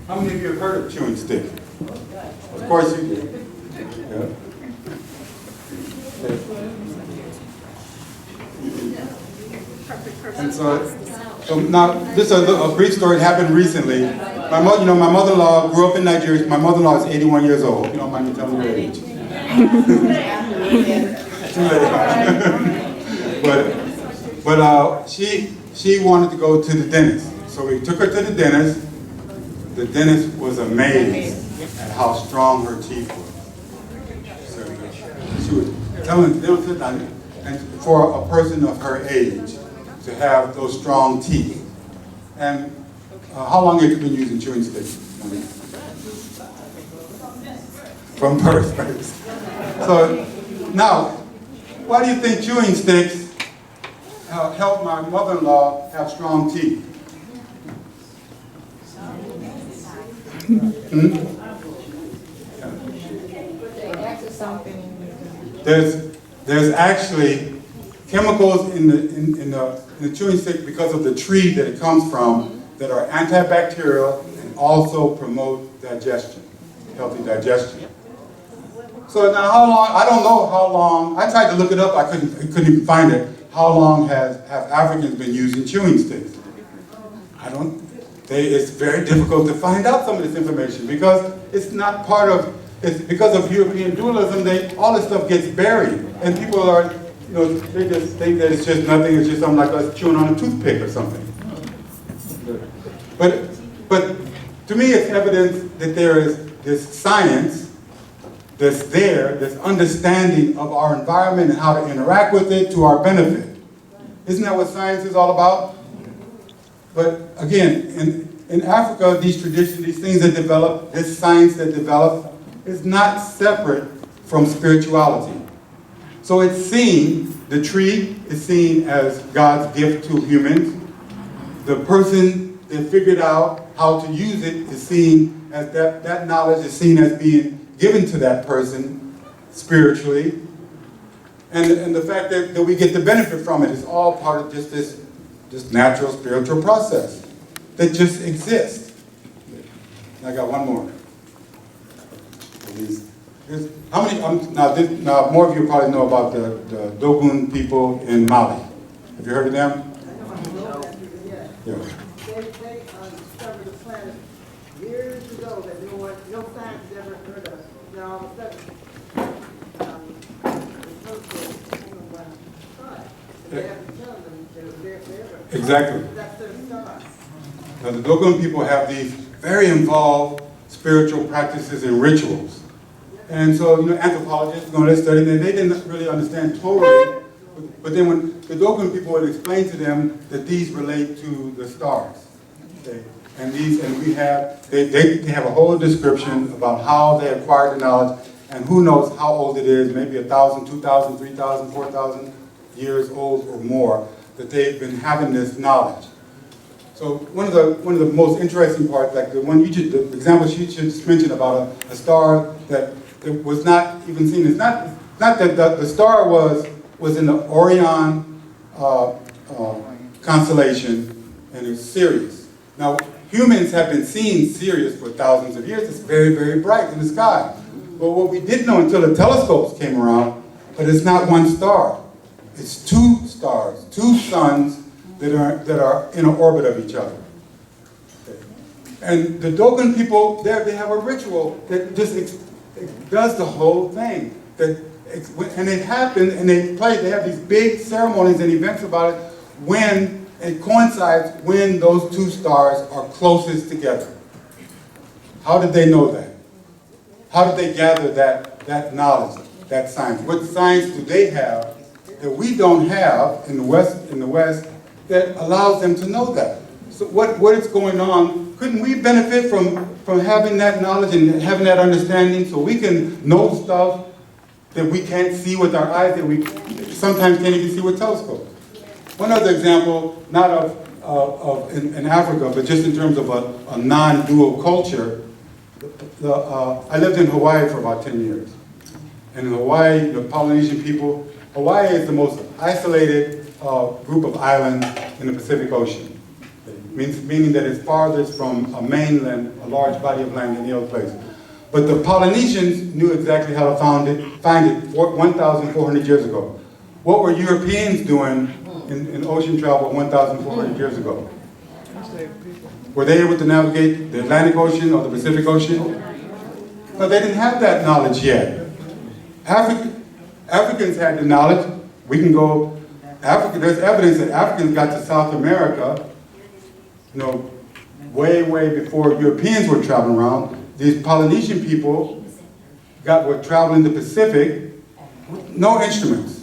How many of you have heard of chewing stick? Of course you did. Yeah. And so now this is a brief story. It happened recently. My mother-in-law grew up in Nigeria. My mother-in-law is 81 years old. You don't mind me telling your age. Too late. But she wanted to go to the dentist. So we took her to the dentist. The dentist was amazed at how strong her teeth were. So she was telling them, and for a person of her age to have those strong teeth. And how long have you been using chewing sticks? From birth. So now, why do you think chewing sticks help my mother-in-law have strong teeth? There's actually chemicals in the chewing stick because of the tree that it comes from that are antibacterial and also promote digestion, healthy digestion. So now how long, I don't know how long, I tried to look it up, I couldn't even find it. How long have Africans been using chewing sticks? It's very difficult to find out some of this information because it's not part of, it's because of European dualism, all this stuff gets buried. And people are, they just think that it's just nothing, it's just something like us chewing on a toothpick or something. But to me it's evidence that there is this science that's there, this understanding of our environment and how to interact with it to our benefit. Isn't that what science is all about? But again, in Africa, these traditions, these things that develop, this science that developed, is not separate from spirituality. So it's seen, the tree is seen as God's gift to humans. The person that figured out how to use it is seen as that knowledge is seen as being given to that person spiritually. And the fact that we get the benefit from it is all part of just this natural spiritual process that just exists. I got one more. How many? Now more of you probably know about the Dogon people in Mali. Have you heard of them? Yeah. They discovered a planet years ago that no science ever heard of. Now all of a sudden, they have to tell them they're Exactly. that's their star. Now the Dogon people have these very involved spiritual practices and rituals. And so, anthropologists, they studied it, they didn't really understand totally. But then when the Dogon people would explain to them that these relate to the stars. Okay? And they have a whole description about how they acquired the knowledge and who knows how old it is, maybe 1,000, 2,000, 3,000, 4,000 years old or more, that they've been having this knowledge. So one of the most interesting parts, like the example she just mentioned about a star that was not even seen. It's not that the star was in the Orion constellation, and it's Sirius. Now, humans have been seeing Sirius for thousands of years. It's very, very bright in the sky. But what we didn't know until the telescopes came around, but it's not one star. It's two stars, two suns that are in an orbit of each other. And the Dogon people, they have a ritual that just does the whole thing. And it happens, and they have these big ceremonies and events about it when it coincides when those two stars are closest together. How did they know that? How did they gather that knowledge, that science? What science do they have that we don't have in the West that allows them to know that? So what is going on? Couldn't we benefit from having that knowledge and having that understanding so we can know stuff that we can't see with our eyes, that we sometimes can't even see with telescopes? One other example, not in Africa, but just in terms of a non-dual culture. I lived in Hawaii for about 10 years. And in Hawaii, the Polynesian people, Hawaii is the most isolated group of islands in the Pacific Ocean. Meaning that it's farthest from a mainland, a large body of land, than any other place. But the Polynesians knew exactly how to find it 1,400 years ago. What were Europeans doing in ocean travel 1,400 years ago? Were they able to navigate the Atlantic Ocean or the Pacific Ocean? No, they didn't have that knowledge yet. Africans had the knowledge. We can go, there's evidence that Africans got to South America, way, way before Europeans were traveling around. These Polynesian people were traveling the Pacific with no instruments.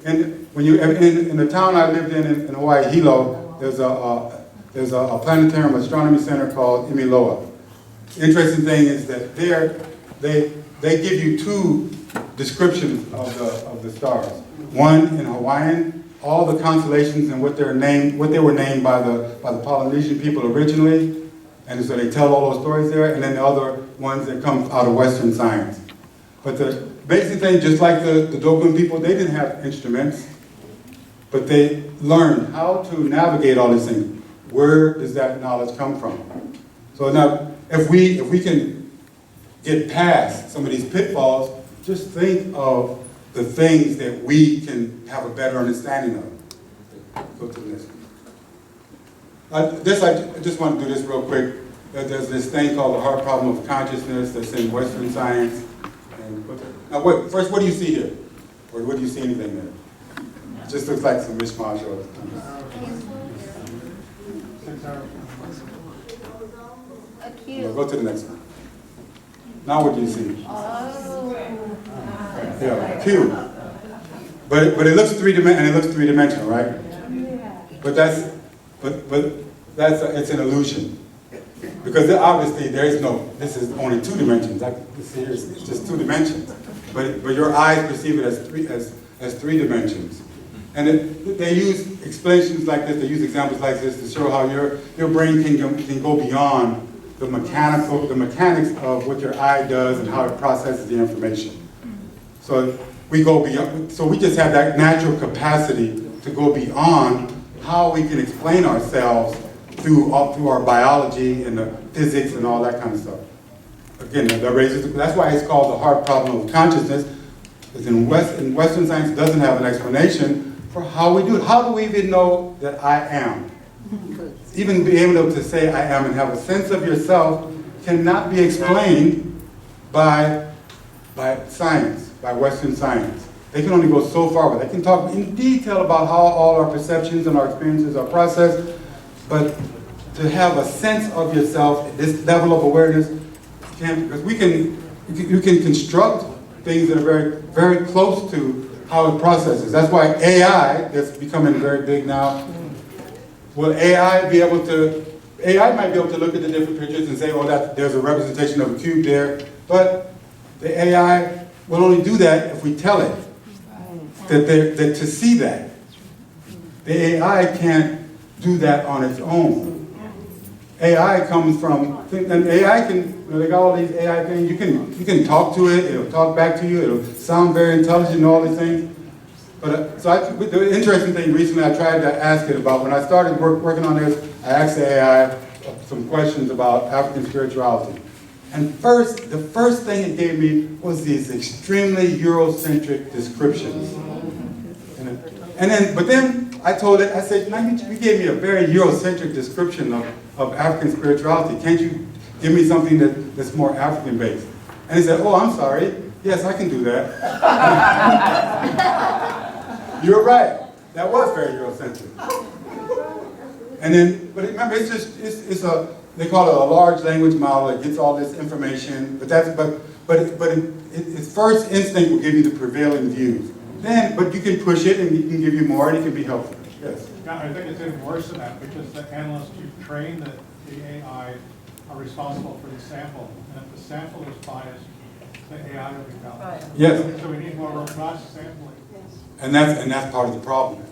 And when in the town I lived in Hawaii, Hilo, there's a planetarium astronomy center called Imiloa. The interesting thing is that they give you two descriptions of the stars. One in Hawaiian, all the constellations and what they were named by the Polynesian people originally, and so they tell all those stories there, and then the other ones that come out of Western science. But the basic thing, just like the Dogon people, they didn't have instruments, but they learned how to navigate all these things. Where does that knowledge come from? So now, if we can get past some of these pitfalls, just think of the things that we can have a better understanding of. Go to the next one. I just want to do this real quick. There's this thing called the hard problem of consciousness that's in Western science. Now, first, what do you see here? Or what do you see anything there? It just looks like some mishmash or go to the next one. Now what do you see? Yeah, cube. But it looks three-dimensional, right? But it's an illusion. Because obviously this is only 2 dimensions. It's just 2 dimensions. But your eyes perceive it as 3 dimensions. And they use explanations like this, they use examples like this to show how your brain can go beyond the mechanics of what your eye does and how it processes the information. So we go beyond, so we just have that natural capacity to go beyond how we can explain ourselves through our biology and the physics and all that kind of stuff. Again, that's why it's called the hard problem of consciousness, because in Western science it doesn't have an explanation for how we do it. How do we even know that I am? Even be able to say I am and have a sense of yourself cannot be explained by science, by Western science. They can only go so far, but they can talk in detail about how all our perceptions and our experiences are processed, but to have a sense of yourself, this level of awareness, because you can construct things that are very, very close to how it processes. That's why AI, that's becoming very big now, will AI might be able to look at the different pictures and say, oh, there's a representation of a cube there, but the AI will only do that if we tell it that to see that. The AI can't do that on its own. AI comes from, and AI can, they got all these AI things, you can talk to it, it'll talk back to you, it'll sound very intelligent and all these things, But the interesting thing recently, I tried to ask it about, when I started working on this, I asked the AI some questions about African spirituality. And the first thing it gave me was these extremely Eurocentric descriptions. But then I told it, I said, you gave me a very Eurocentric description of African spirituality. Can't you give me something that's more African-based? And he said, oh, I'm sorry. Yes, I can do that. You're right. That was very Eurocentric. But remember, they call it a large language model. It gets all this information, but its first instinct will give you the prevailing views. But you can push it, and it can give you more, and it can be helpful. Yes. Yeah, I think it's even worse than that, because the analysts you train the AI are responsible for the sample, and if the sample is biased, the AI will be biased. Yes. So we need more robust sampling. And that's part of the problem,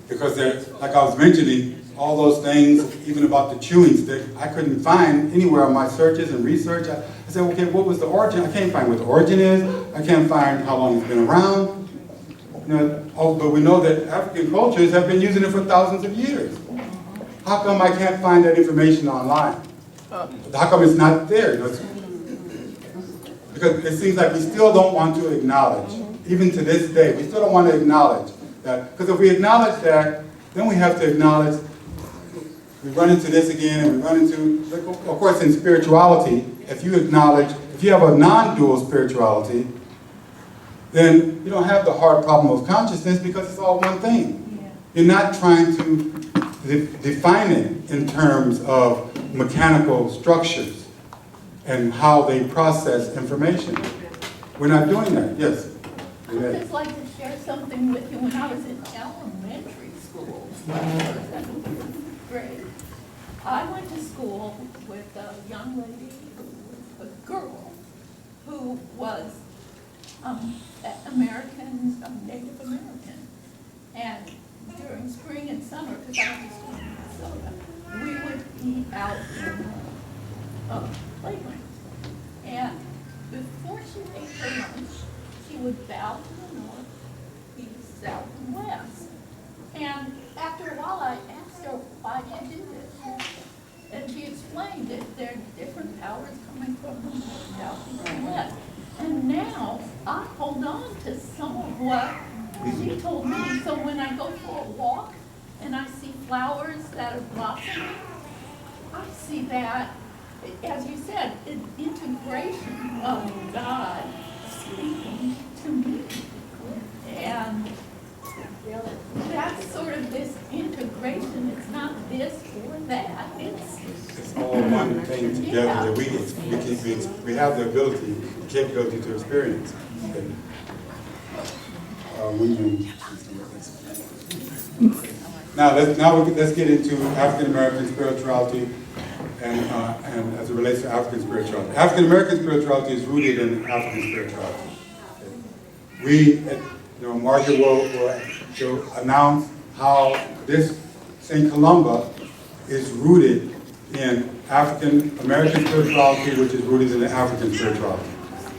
because like I was mentioning, all those things, even about the chewing stick, I couldn't find anywhere on my searches and research. I said, okay, what was the origin? I can't find what the origin is. I can't find how long it's been around. But we know that African cultures have been using it for thousands of years. How come I can't find that information online? How come it's not there? Because it seems like we still don't want to acknowledge, even to this day, we still don't want to acknowledge that. Because if we acknowledge that, then we have to acknowledge, we run into this again, and we run into, of course, in spirituality, if you have a non-dual spirituality, then you don't have the hard problem of consciousness, because it's all one thing. Yeah. You're not trying to define it in terms of mechanical structures and how they process information. We're not doing that. Yes? I'd just like to share something with you. When I was in elementary school, grade, I went to school with a young lady, a girl, who was Native American. And during spring and summer, because I went to school in Minnesota, we would eat out in the playground. And before she ate her lunch, she would bow to the north, east, south, and west. And after a while, I asked her, why do you do this? And she explained that there are different powers coming from the north, south, east, and west. And now, I hold on to some of what she told me. So when I go for a walk and I see flowers that are blossoming, I see that, as you said, an integration of God speaking to me. And that's sort of this integration. It's not this or that. It's all one thing together that we have the capability to experience. Okay. Let's get into African American spirituality and as it relates to African spirituality. African American spirituality is rooted in African spirituality. Okay. Margaret will announce how this St. Columba is rooted in African American spirituality, which is rooted in the African spirituality.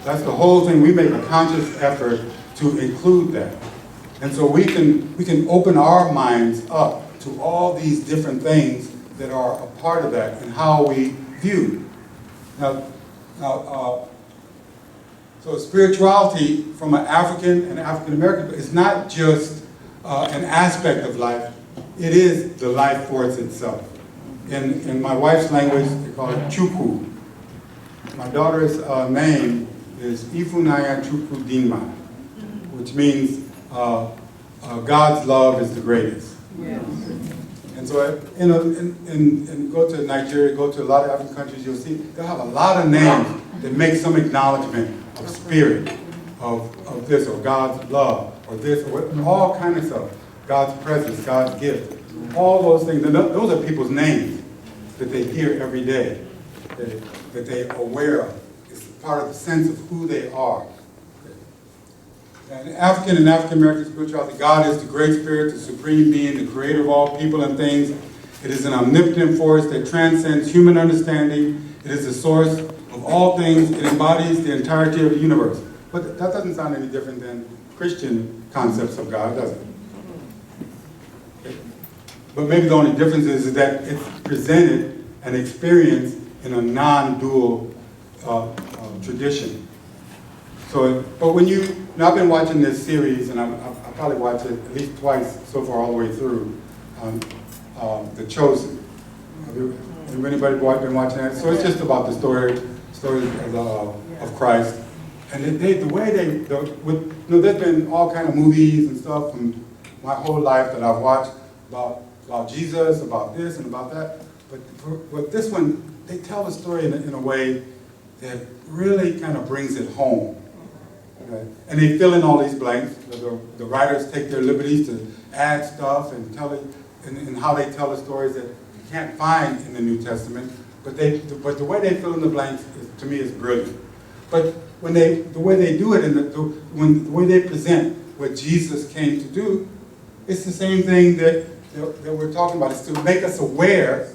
That's the whole thing. We make a conscious effort to include that. And so we can open our minds up to all these different things that are a part of that and how we view. So spirituality from an African and African American is not just an aspect of life, it is the life force itself. In my wife's language, they call it Chukwu. My daughter's name is Ifunanya Chukwu Dinma, which means God's love is the greatest. Yes. And so, and go to Nigeria, go to a lot of African countries, you'll see they'll have a lot of names that make some acknowledgement of spirit, of this, or God's love, or this, or all kinds of stuff. God's presence, God's gift. All those things, those are people's names that they hear every day, that they're aware of. It's part of the sense of who they are. And African and African American spirituality, God is the great spirit, the supreme being, the creator of all people and things. It is an omnipotent force that transcends human understanding. It is the source of all things. It embodies the entirety of the universe. But that doesn't sound any different than Christian concepts of God, does it? But maybe the only difference is that it's presented and experienced in a non-dual tradition. So, but when now I've been watching this series, and I'll probably watch it at least twice so far all the way through, The Chosen. Have anybody been watching that? So it's just about the story of Christ. And the way there's been all kind of movies and stuff from my whole life that I've watched about Jesus, about this and about that. But this one, they tell the story in a way that really kind of brings it home. Okay? And they fill in all these blanks. The writers take their liberties to add stuff and tell it, and how they tell the stories that you can't find in the New Testament. But the way they fill in the blanks, to me, is brilliant. But the way they do it, and the way they present what Jesus came to do, it's the same thing that we're talking about. It's to make us aware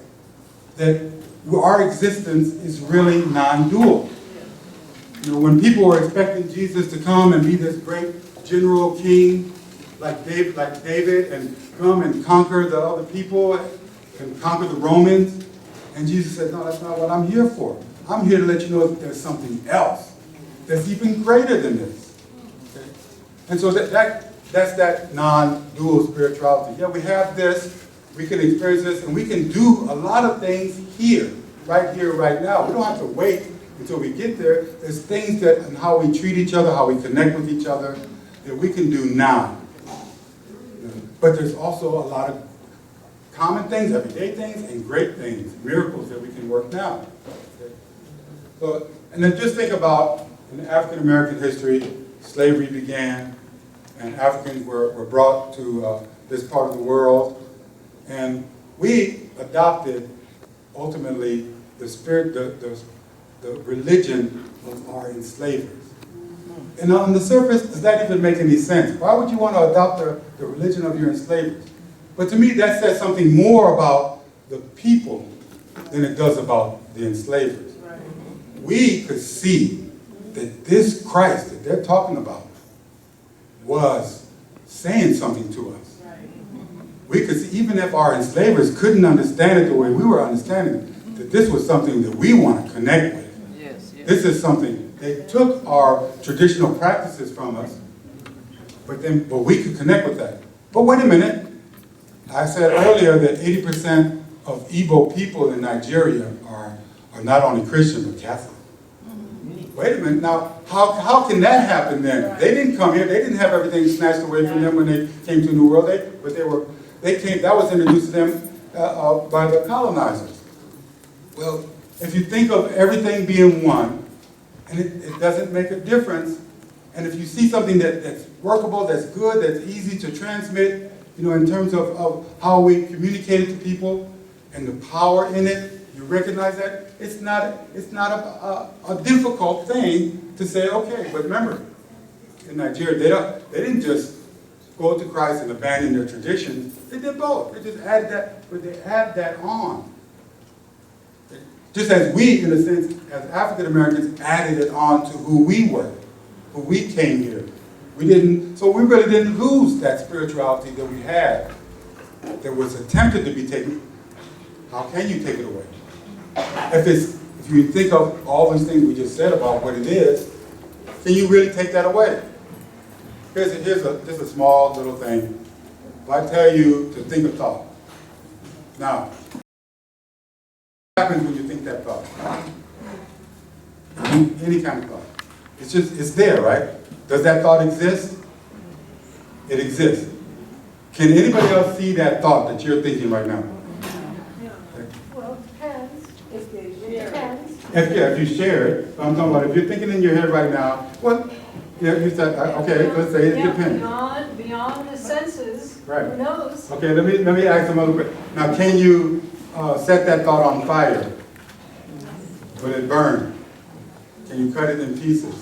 that our existence is really non-dual. When people were expecting Jesus to come and be this great general king like David, and come and conquer the other people and conquer the Romans, and Jesus said, no, that's not what I'm here for. I'm here to let you know that there's something else that's even greater than this. Okay? And so that's that non-dual spirituality. Yeah, we have this, we can experience this, and we can do a lot of things here, right now. We don't have to wait until we get there. There's things and how we treat each other, how we connect with each other, that we can do now. But there's also a lot of common things, everyday things, and great things, miracles that we can work now. Okay? So, and then just think about, in African American history, slavery began, and Africans were brought to this part of the world, and we adopted, ultimately, the spirit, the religion of our enslavers. And on the surface, does that even make any sense? Why would you want to adopt the religion of your enslavers? But to me, that says something more about the people than it does about the enslavers. We could see that this Christ that they're talking about was saying something to us. We could see, even if our enslavers couldn't understand it the way we were understanding it, that this was something that we want to connect with. Yes, yes. This is something, they took our traditional practices from us, but we could connect with that. But wait a minute, I said earlier that 80% of Igbo people in Nigeria are not only Christian, but Catholic. Wait a minute, now, how can that happen then? They didn't come here, they didn't have everything snatched away from them when they came to the New World, that was introduced to them by the colonizers. Well, if you think of everything being one, and it doesn't make a difference, and if you see something that's workable, that's good, that's easy to transmit, in terms of how we communicate it to people, and the power in it, you recognize that? It's not a difficult thing to say, okay, but remember, in Nigeria, they didn't just go to Christ and abandon their traditions. They did both. They just added that, but they add that on. Just as we, in a sense, as African Americans, added it on to who we were, who we came here. So we really didn't lose that spirituality that we had that was attempted to be taken. How can you take it away? If you think of all these things we just said about what it is, can you really take that away? Here's just a small little thing. If I tell you to think a thought, now, what happens when you think that thought? Any kind of thought. It's there, right? Does that thought exist? It exists. Can anybody else see that thought that you're thinking right now? Well, it depends. It depends. If you share it, I'm talking about if you're thinking in your head right now, well, you said, okay, let's say it depends. Beyond the senses, Right. who knows? Okay, let me ask some other questions. Now, can you set that thought on fire? Will it burn? Can you cut it in pieces?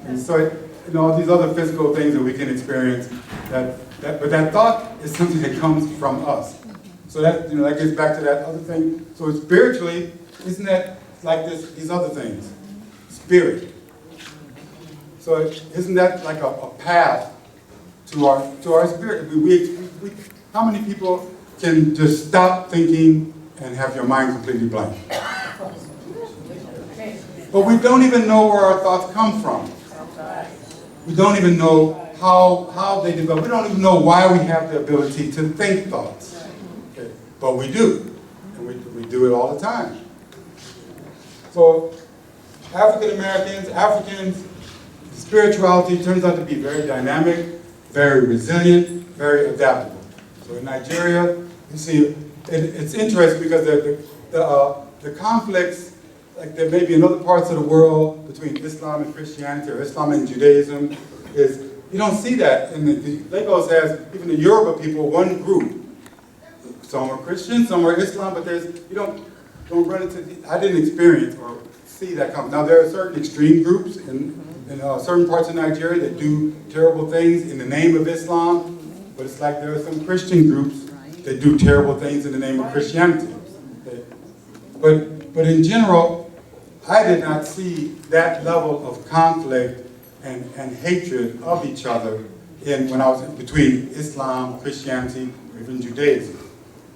And so, all these other physical things that we can experience, but that thought is something that comes from us. So that gets back to that other thing. So spiritually, isn't that like these other things? Spirit. So isn't that like a path to our spirit. How many people can just stop thinking and have your mind completely blank? But we don't even know where our thoughts come from. We don't even know how they develop. We don't even know why we have the ability to think thoughts. Okay. But we do. And we do it all the time. So Africans, spirituality turns out to be very dynamic, very resilient, very adaptable. So in Nigeria, you see, it's interesting because the conflicts, like there may be in other parts of the world between Islam and Christianity or Islam and Judaism, you don't see that. And Lagos has, even the Yoruba people, one group. Some are Christian, some are Islam, but you don't run into, I didn't experience or see that come. Now there are certain extreme groups in certain parts of Nigeria that do terrible things in the name of Islam, but it's like there are some Christian groups that do terrible things in the name of Christianity. Okay. But in general, I did not see that level of conflict and hatred of each other when I was between Islam, Christianity, or even Judaism.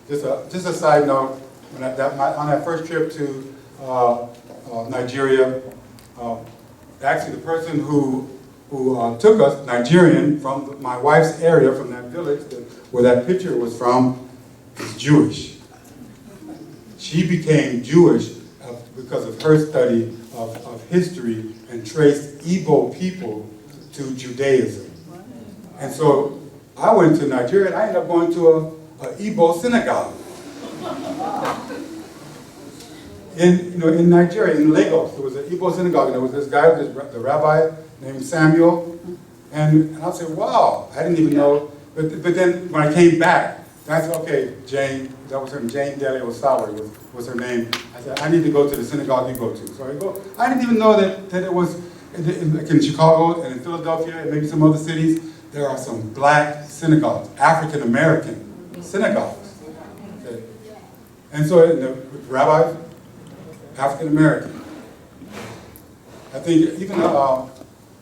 Just a side note, on that first trip to Nigeria, actually the person who took us, Nigerian, from my wife's area, from that village where that picture was from, is Jewish. She became Jewish because of her study of history and traced Igbo people to Judaism. And so I went to Nigeria and I ended up going to an Igbo synagogue. In Nigeria, in Lagos, there was an Igbo synagogue, and there was this guy, the rabbi named Samuel, and I said, wow, I didn't even know. But then when I came back, I said, okay, Jane, that was her name, Jane Dele Osawa was her name. I said, I need to go to the synagogue you go to. So I go. I didn't even know that it was, like in Chicago and in Philadelphia and maybe some other cities, there are some black synagogues, African American synagogues. Okay. And so the rabbis, African American. I think even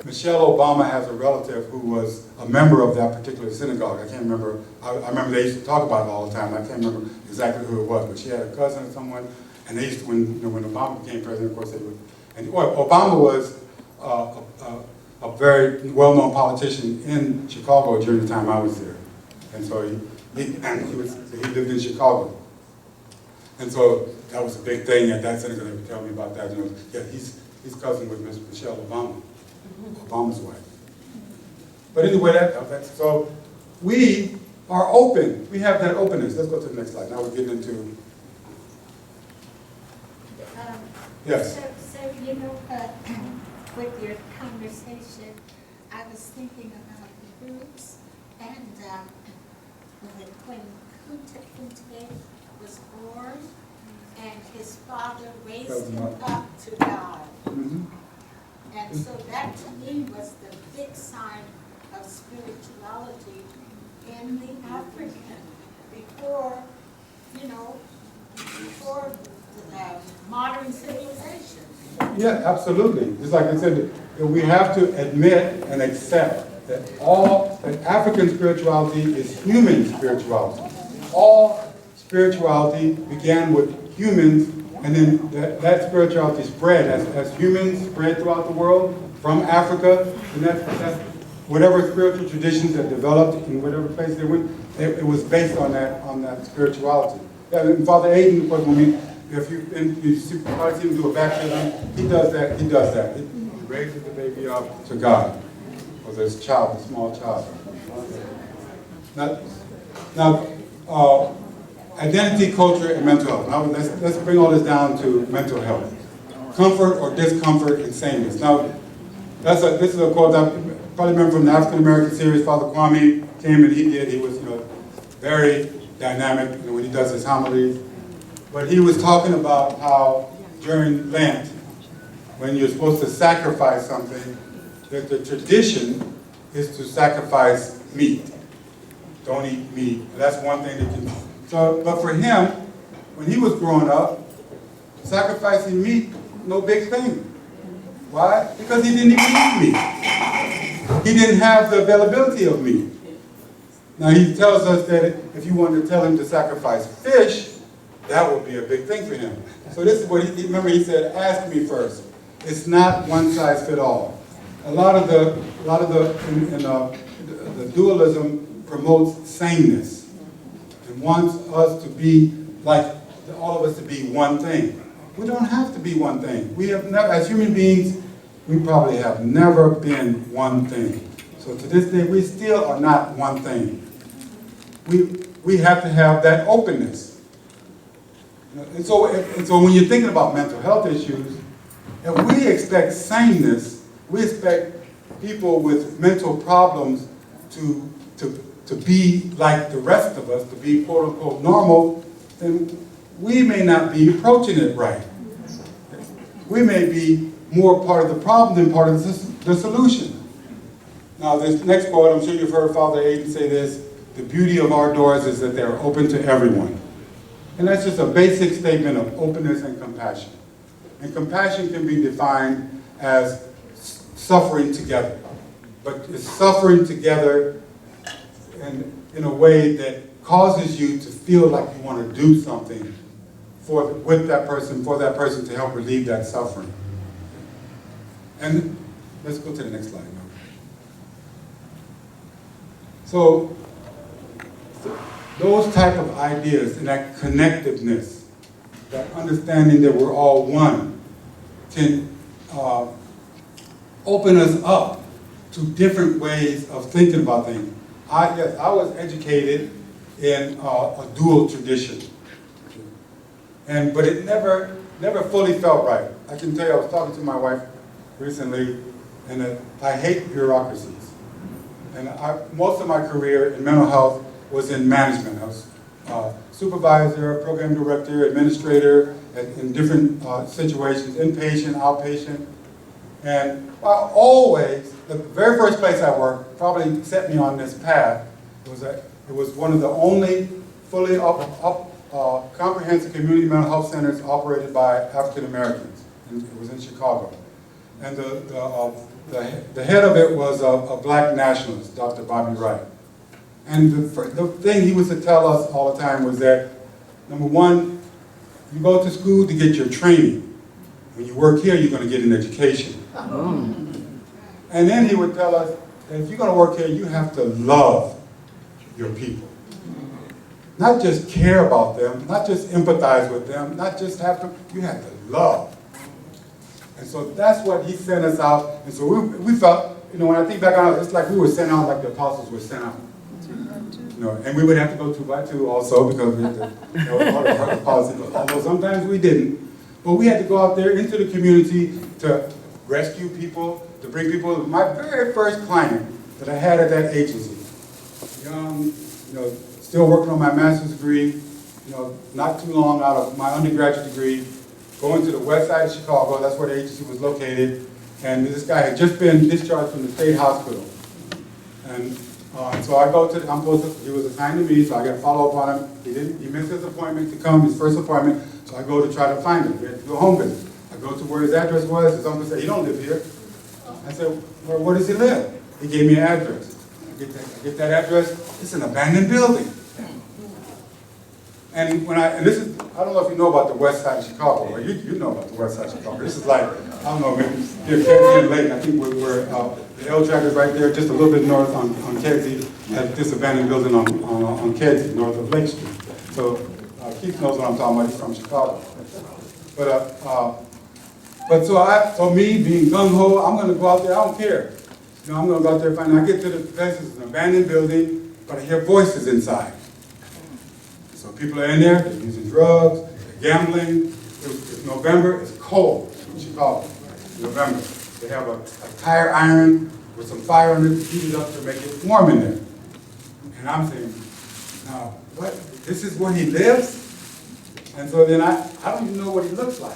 Michelle Obama has a relative who was a member of that particular synagogue. I can't remember. I remember they used to talk about it all the time. I can't remember exactly who it was, but she had a cousin or someone, and they used to, when Obama became president, of course they would. And Obama was a very well-known politician in Chicago during the time I was there, and so he lived in Chicago. And so that was a big thing at that synagogue. They would tell me about that. Yeah, he's cousin with Miss Michelle Obama, Obama's wife. But anyway, so we are open. We have that openness. Let's go to the next slide. Now we're getting into. Yes. So with your conversation, I was thinking about the groups, and when Kunte was born, and his father raised him up to God. Mm-hmm. And so that to me was the big sign of spirituality in the African before the modern civilization. Yeah, absolutely. Just like I said, we have to admit and accept that African spirituality is human spirituality. All spirituality began with humans, and then that spirituality spread as humans spread throughout the world from Africa, and that's whatever spiritual traditions that developed in whatever place they went. It was based on that spirituality. Yeah, and Father Aiden, of course, if you probably see him do a baptism, he does that. He raises the baby up to God, or this child, the small child. Now, identity, culture, and mental health. Now let's bring all this down to mental health. Comfort or discomfort and sameness. Now, this is a quote that you probably remember from the African American series. Father Kwame came and he was very dynamic when he does his homilies. But he was talking about how during Lent, when you're supposed to sacrifice something, that the tradition is to sacrifice meat. Don't eat meat. That's one thing that can. So, but for him, when he was growing up, sacrificing meat, no big thing. Why? Because he didn't even eat meat. He didn't have the availability of meat. Now he tells us that if you wanted to tell him to sacrifice fish, that would be a big thing for him. So this is what remember he said, ask me first. It's not one size fit all. A lot of the dualism promotes sameness and wants us to be like all of us to be one thing. We don't have to be one thing. We have never, as human beings, we probably have never been one thing. So to this day, we still are not one thing. We have to have that openness. And so when you're thinking about mental health issues, if we expect sameness, we expect people with mental problems to be like the rest of us, to be quote unquote normal, then we may not be approaching it right. We may be more part of the problem than part of the solution. Now this next quote, I'm sure you've heard Father Aiden say this, the beauty of our doors is that they're open to everyone. And that's just a basic statement of openness and compassion. And compassion can be defined as suffering together. But it's suffering together in a way that causes you to feel like you want to do something with that person, for that person to help relieve that suffering. And let's go to the next slide now. So those type of ideas and that connectiveness, that understanding that we're all one, can open us up to different ways of thinking about things. Yes, I was educated in a dual tradition, but it never fully felt right. I can tell you, I was talking to my wife recently, and I hate bureaucracies. And most of my career in mental health was in management. I was supervisor, program director, administrator in different situations, inpatient, outpatient. And always, the very first place I worked probably set me on this path. It was one of the only fully comprehensive community mental health centers operated by African Americans. It was in Chicago. And the head of it was a black nationalist, Dr. Bobby Wright. And the thing he was to tell us all the time was that, number one, you go to school to get your training. When you work here, you're going to get an education. And then he would tell us that if you're going to work here, you have to love your people. Not just care about them, not just empathize with them, not just have to, you have to love. And so that's what he sent us out. And so we felt, when I think back on it, it's like we were sent out like the apostles were sent out. And we would have to go 2 by 2 also because we had to, all the policy, although sometimes we didn't. But we had to go out there into the community to rescue people, to bring people. My very first client that I had at that agency, young, still working on my master's degree, not too long out of my undergraduate degree, going to the west side of Chicago, that's where the agency was located, and this guy had just been discharged from the state hospital. And so I go to, he was assigned to me, so I got to follow up on him. He missed his appointment to come, his first appointment, so I go to try to find him. We had to do a home visit. I go to where his address was, his uncle said, he don't live here. I said, well, where does he live? He gave me an address. I get that address, it's an abandoned building. And this is, I don't know if you know about the west side of Chicago, or you know about the west side of Chicago. This is like, I don't know, maybe near Kedzie Lake, I think we're the L track is right there, just a little bit north on Kedzie, at this abandoned building on Kedzie, north of Lake Street. So Keith knows what I'm talking about, he's from Chicago. But so me being gung-ho, I'm gonna go out there, I don't care. I'm gonna go out there and find, I get to the place, it's an abandoned building, but I hear voices inside. So people are in there, they're using drugs, they're gambling. It's November, it's cold in Chicago, November. They have a tire iron with some fire on it to heat it up to make it warm in there. And I'm saying, now, what, this is where he lives? And so then I don't even know what he looks like.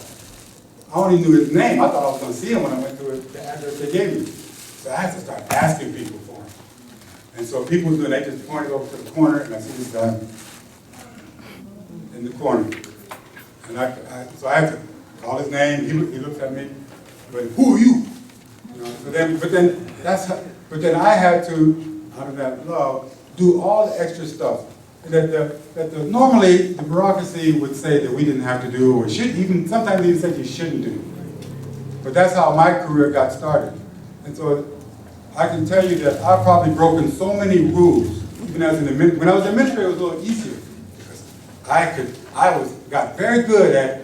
I only knew his name. I thought I was gonna see him when I went to the address they gave me. So I had to start asking people for him. And so people do, they just pointed over to the corner and I see this guy in the corner. And so I had to call his name, he looks at me, but who are you? But then I had to, out of that love, do all the extra stuff normally the bureaucracy would say that we didn't have to do, or should even, sometimes even say you shouldn't do. But that's how my career got started. And so I can tell you that I've probably broken so many rules, even as an administrator. When I was an administrator, it was a little easier, because got very good at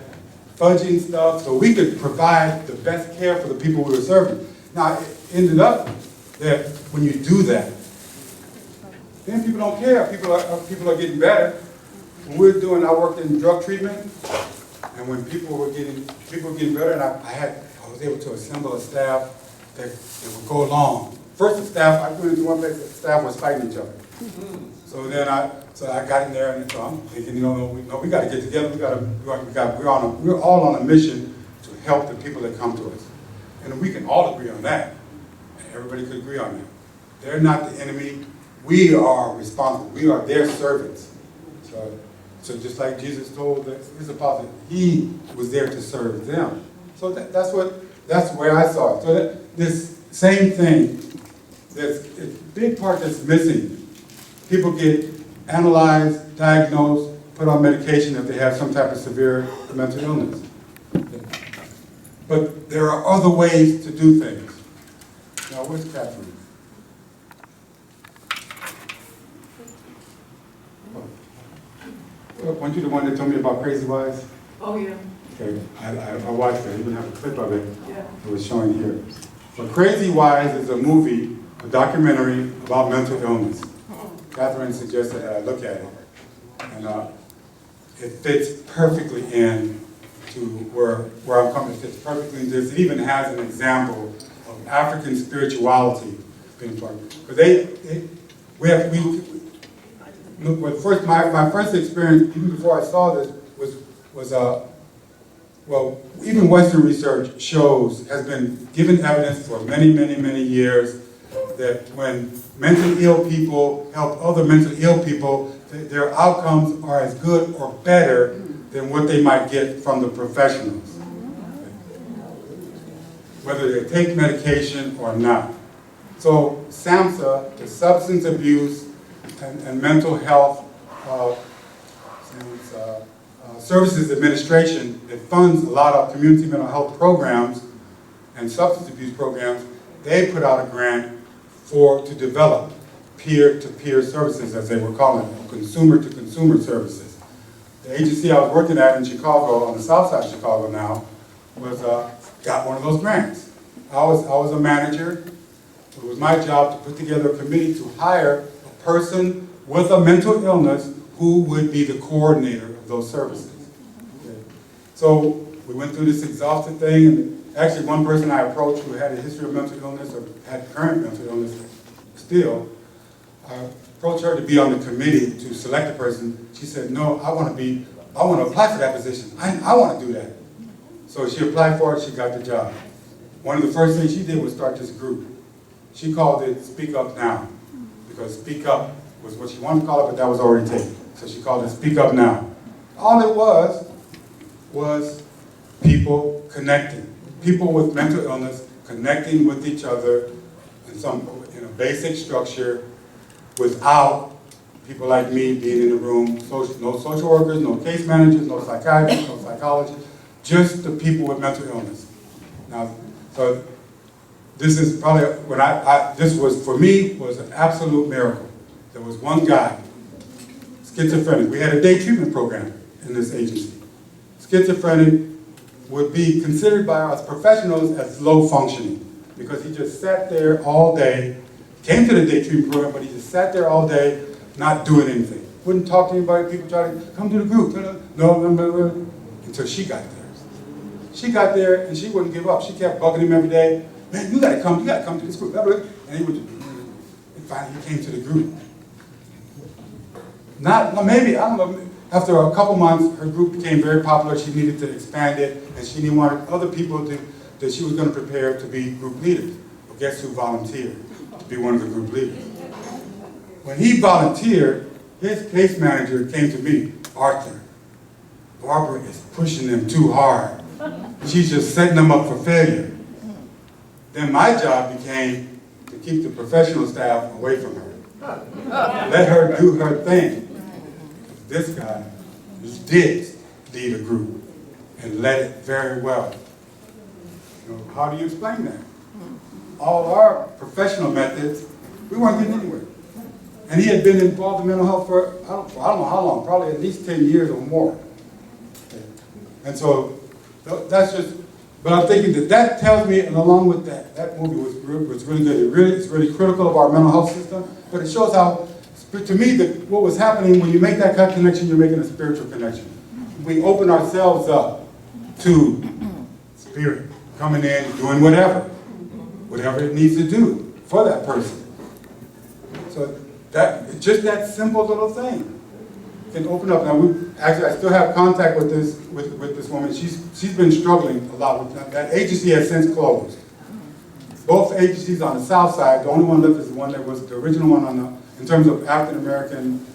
fudging stuff so we could provide the best care for the people we were serving. Now, it ended up that when you do that, then people don't care. People are getting better. When I worked in drug treatment, and when people were getting better, and I was able to assemble a staff that would go along. First, the staff, I went into one place, the staff was fighting each other. So then I got in there, and so I'm thinking, we got to get together. We're all on a mission to help the people that come to us, and we can all agree on that. And everybody could agree on that. They're not the enemy. We are responsible. We are their servants. So just like Jesus told his apostles, he was there to serve them. So that's where I saw it. So this same thing, there's a big part that's missing. People get analyzed, diagnosed, put on medication if they have some type of severe mental illness. But there are other ways to do things. Now, where's Catherine? Weren't you the one that told me about Crazy Wise? Oh, yeah. Okay, I watched it. I even have a clip of it. Yeah. It was showing here. So Crazy Wise is a movie, a documentary about mental illness. Catherine suggested that I look at it. And it fits perfectly in to where I'm coming. It fits perfectly in this. It even has an example of African spirituality being part of it. Because my first experience, even before I saw this, was even Western research has been given evidence for many, many, many years that when mentally ill people help other mentally ill people, their outcomes are as good or better than what they might get from the professionals, whether they take medication or not. So SAMHSA, the Substance Abuse and Mental Health Services Administration, that funds a lot of community mental health programs and substance abuse programs, they put out a grant to develop peer-to-peer services, as they were calling it, consumer-to-consumer services. The agency I was working at in Chicago, on the south side of Chicago now, got one of those grants. I was a manager. It was my job to put together a committee to hire a person with a mental illness who would be the coordinator of those services. Okay. So we went through this exhaustive thing, and actually one person I approached who had a history of mental illness, or had current mental illness still, I approached her to be on the committee to select a person. She said, no, I want to apply for that position. I want to do that. So she applied for it, she got the job. One of the first things she did was start this group. She called it Speak Up Now, because Speak Up was what she wanted to call it, but that was already taken. So she called it Speak Up Now. All it was people connecting. People with mental illness connecting with each other in a basic structure without people like me being in the room. No social workers, no case managers, no psychiatrists, no psychologists, just the people with mental illness. Now, so this is probably, this was, for me, was an absolute miracle. There was one guy, schizophrenic. We had a day treatment program in this agency. Schizophrenic would be considered by us professionals as low functioning, because he just sat there all day, came to the day treatment program, but he just sat there all day, not doing anything. Wouldn't talk to anybody, people tried to come to the group. No, until she got there. She got there and she wouldn't give up. She kept bugging him every day. Man, you gotta come to this group. And he would, and finally he came to the group. Maybe, I don't know, after a couple months, her group became very popular. She needed to expand it, and she wanted other people that she was going to prepare to be group leaders. Well, guess who volunteered to be one of the group leaders? When he volunteered, his case manager came to me, Arthur, Barbara is pushing them too hard. She's just setting them up for failure. Then my job became to keep the professional staff away from her. Let her do her thing. This guy did lead a group and led it very well. You know, how do you explain that? All our professional methods, we weren't getting anywhere. And he had been involved in mental health for, I don't know how long, probably at least 10 years or more. And so that's just, but I'm thinking that tells me, and along with that movie was really good. It's really critical of our mental health system, but it shows how, to me, what was happening when you make that kind of connection, you're making a spiritual connection. We open ourselves up to spirit coming in, doing whatever it needs to do for that person. So just that simple little thing can open up. Now, I still have contact with this woman. She's been struggling a lot with that. That agency has since closed. Both agencies on the south side, the only one left is the one that was the original one in terms of African American,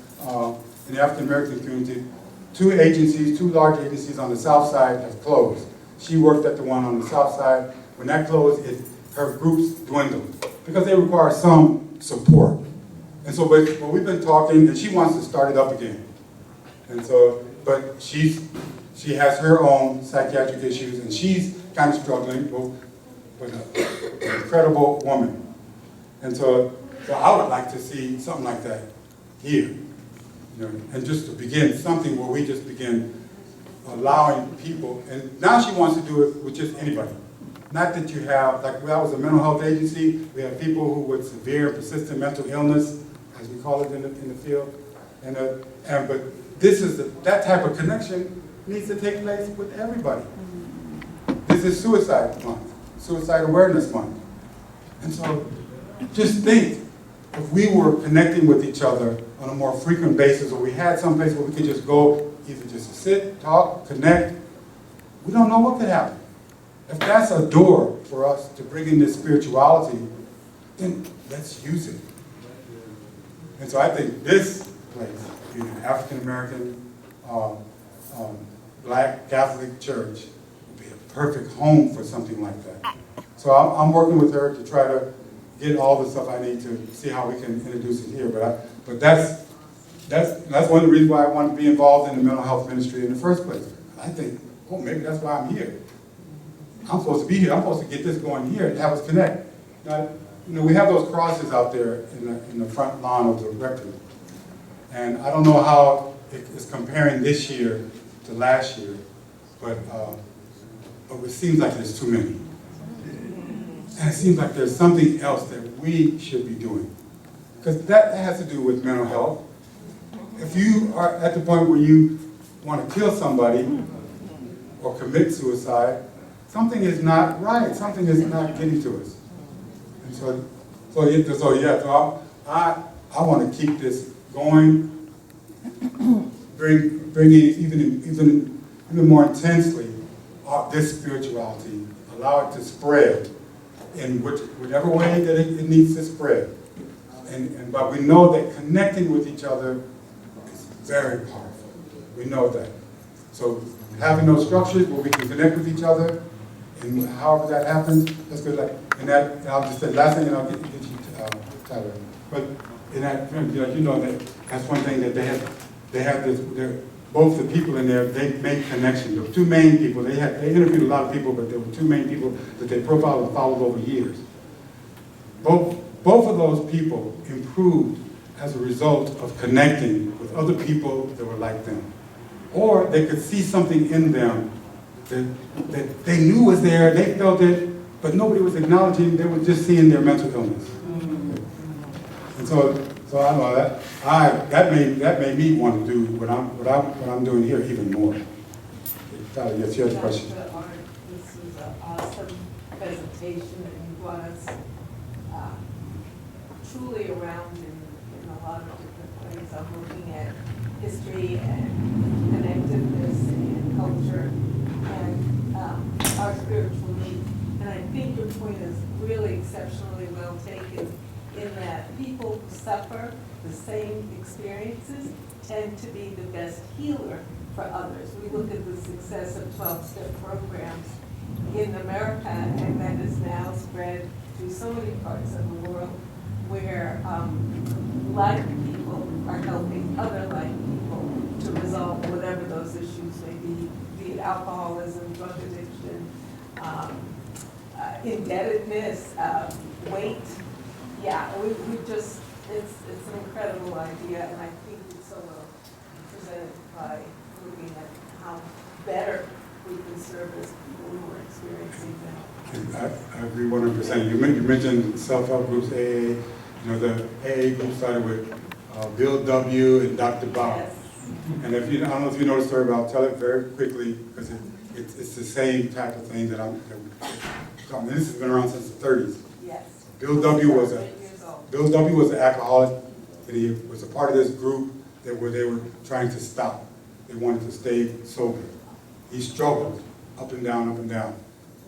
in the African American community. Two large agencies on the south side have closed. She worked at the one on the south side. When that closed, her groups dwindled because they require some support. And so, but we've been talking, and she wants to start it up again. And so, but she has her own psychiatric issues, and she's kind of struggling, but an incredible woman. And so I would like to see something like that here, you know, and just to begin something where we just begin allowing people, and now she wants to do it with just anybody. Not that you have, like that was a mental health agency, we have people who with severe and persistent mental illness, as we call it in the field, but this is that type of connection needs to take place with everybody. This is Suicide Month, Suicide Awareness Month. And so just think, if we were connecting with each other on a more frequent basis, or we had some place where we could just go, either just sit, talk, connect, we don't know what could happen. If that's a door for us to bring in this spirituality, then let's use it. And so I think this place, the African American Black Catholic Church, would be a perfect home for something like that. So I'm working with her to try to get all the stuff I need to see how we can introduce it here. But that's one of the reasons why I wanted to be involved in the mental health ministry in the first place. I think, oh, maybe that's why I'm here. I'm supposed to be here. I'm supposed to get this going here and have us connect. Now, you know, we have those crosses out there in the front lawn of the rectory. And I don't know how it is comparing this year to last year, but it seems like there's too many. And it seems like there's something else that we should be doing. Because that has to do with mental health. If you are at the point where you want to kill somebody or commit suicide, something is not right. Something is not getting to us. And so I want to keep this going, bring even more intensely this spirituality, allow it to spread in whatever way that it needs to spread. But we know that connecting with each other is very powerful. We know that. So having those structures where we can connect with each other, and however that happens, that's good. And I'll just say last thing, and I'll get you Tyler. But in that, you know that that's one thing that they have this. Both the people in there, they made connections. There were two main people. They interviewed a lot of people, but there were two main people that they profiled and followed over years. Both of those people improved as a result of connecting with other people that were like them, or they could see something in them that they knew was there, they felt it, but nobody was acknowledging. They were just seeing their mental illness. And so I know that made me want to do what I'm doing here even more. Tyler, yes, you have a question. This was an awesome presentation, and you brought us truly around in a lot of different ways. I'm looking at history and connectiveness and culture and our spiritual needs. And I think your point is really exceptionally well taken, in that people who suffer the same experiences tend to be the best healer for others. We look at the success of 12-step programs in America, and that is now spread to so many parts of the world. where like people are helping other like people to resolve whatever those issues may be it alcoholism, drug addiction, indebtedness, weight. Yeah, we just, it's an incredible idea, and I think it's so well presented by looking at how better we can service people who are experiencing that. I agree 100%. You mentioned self-help groups, AA. You know, the AA group started with Bill W. and Dr. Bob. Yes. And if you, I don't know if you know the story, but I'll tell it very quickly because it's the same type of thing that this has been around since the 30s. Yes. Bill W. was 8 years old. Bill W. was an alcoholic, and he was a part of this group where they were trying to stop. They wanted to stay sober. He struggled up and down, up and down.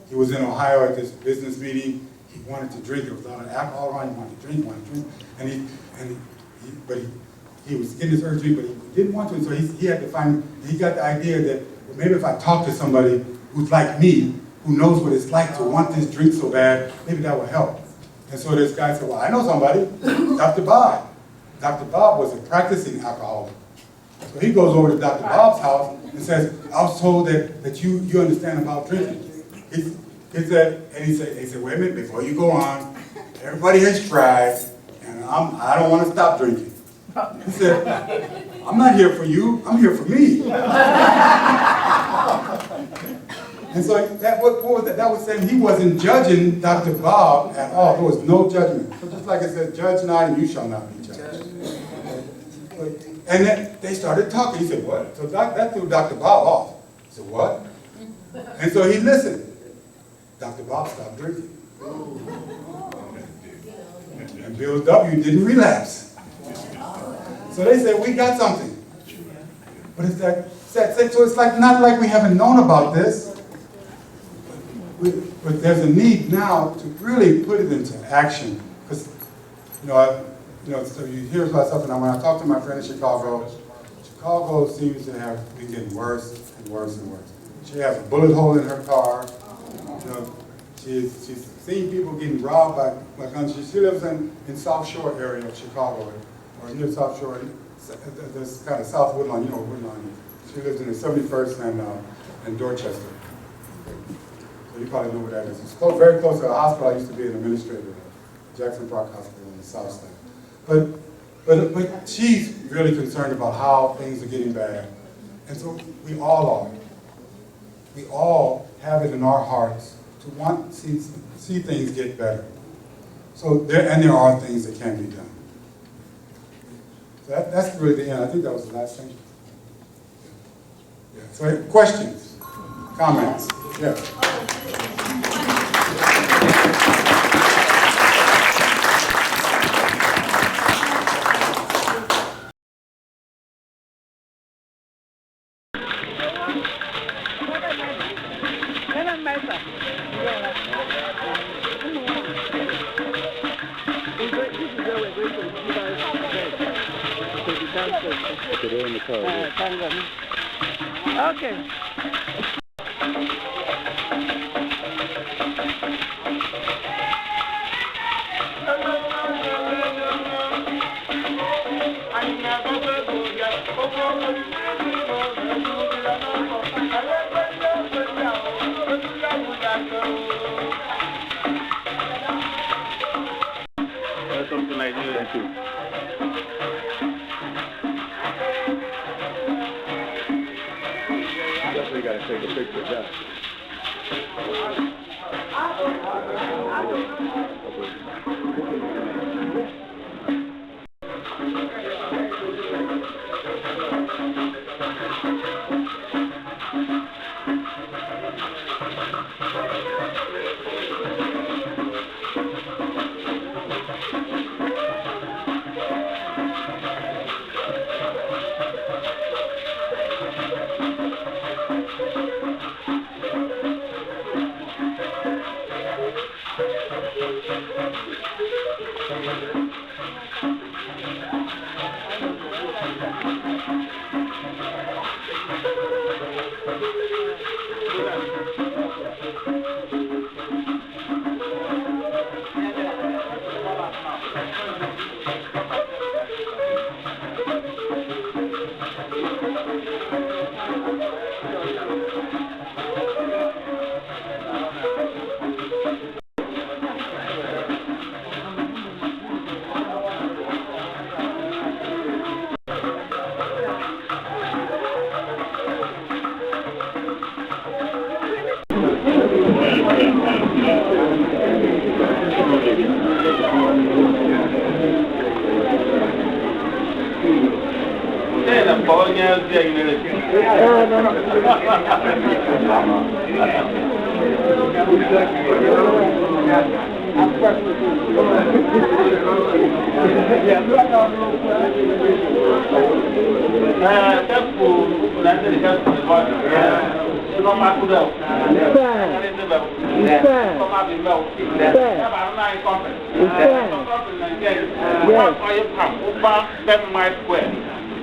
He was in Ohio at this business meeting. He wanted to drink. There was a lot of alcohol around. He wanted to drink, and he was getting his urge to drink, but he didn't want to. And so he had to find. He got the idea that well, maybe if I talk to somebody who's like me, who knows what it's like to want this drink so bad, maybe that will help. And so this guy said, well, I know somebody, Dr. Bob. Dr. Bob was a practicing alcoholic. So he goes over to Dr. Bob's house and says, I was told that you understand about drinking. He said, wait a minute, before you go on, everybody has tried, and I don't want to stop drinking. He said, I'm not here for you, I'm here for me. And so what was that? That was saying he wasn't judging Dr. Bob at all. There was no judgment. So just like it said, judge not and you shall not be judged. And then they started talking. He said, what? So that threw Dr. Bob off. He said, what? And so he listened. Dr. Bob stopped drinking. And Bill W. didn't relapse. So they said, we got something. But it's so it's like not like we haven't known about this. But there's a need now to really put it into action. Because, so you hear about stuff, and when I talk to my friend in Chicago seems to have been getting worse and worse and worse. She has a bullet hole in her car. She's seen people getting robbed by guns. She lives in South Shore area of Chicago, or near South Shore, this kind of South Woodlawn, Woodlawn. She lives in the 71st and Dorchester. So you probably know where that is. It's very close to a hospital I used to be an administrator at, Jackson Park Hospital on the south side. But she's really concerned about how things are getting bad. And so we all are. We all have it in our hearts to want to see things get better. So there are things that can be done. So that's really the end. I think that was the last thing. Yeah. So questions, comments? Yeah. Okay. Something like that. Thank you. Definitely got to take a picture of that.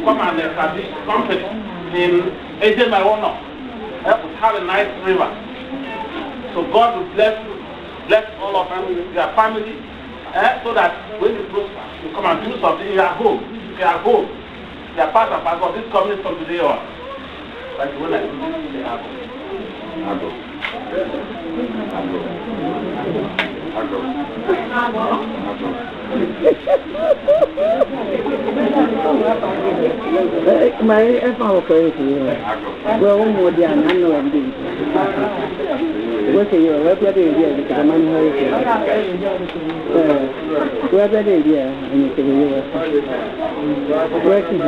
Come and establish company in Asian Marono. Have a nice river. So God will bless all of them, their family, so that when you prosper, you come and do something, you are home. You are home. You are part of God. This coming from today on. Like when I do this, they are home. Mary, if I were crazy, well, one more day, I know I'm doing. What's your web idea? Because I'm on her. Web idea, and you can hear it. Working.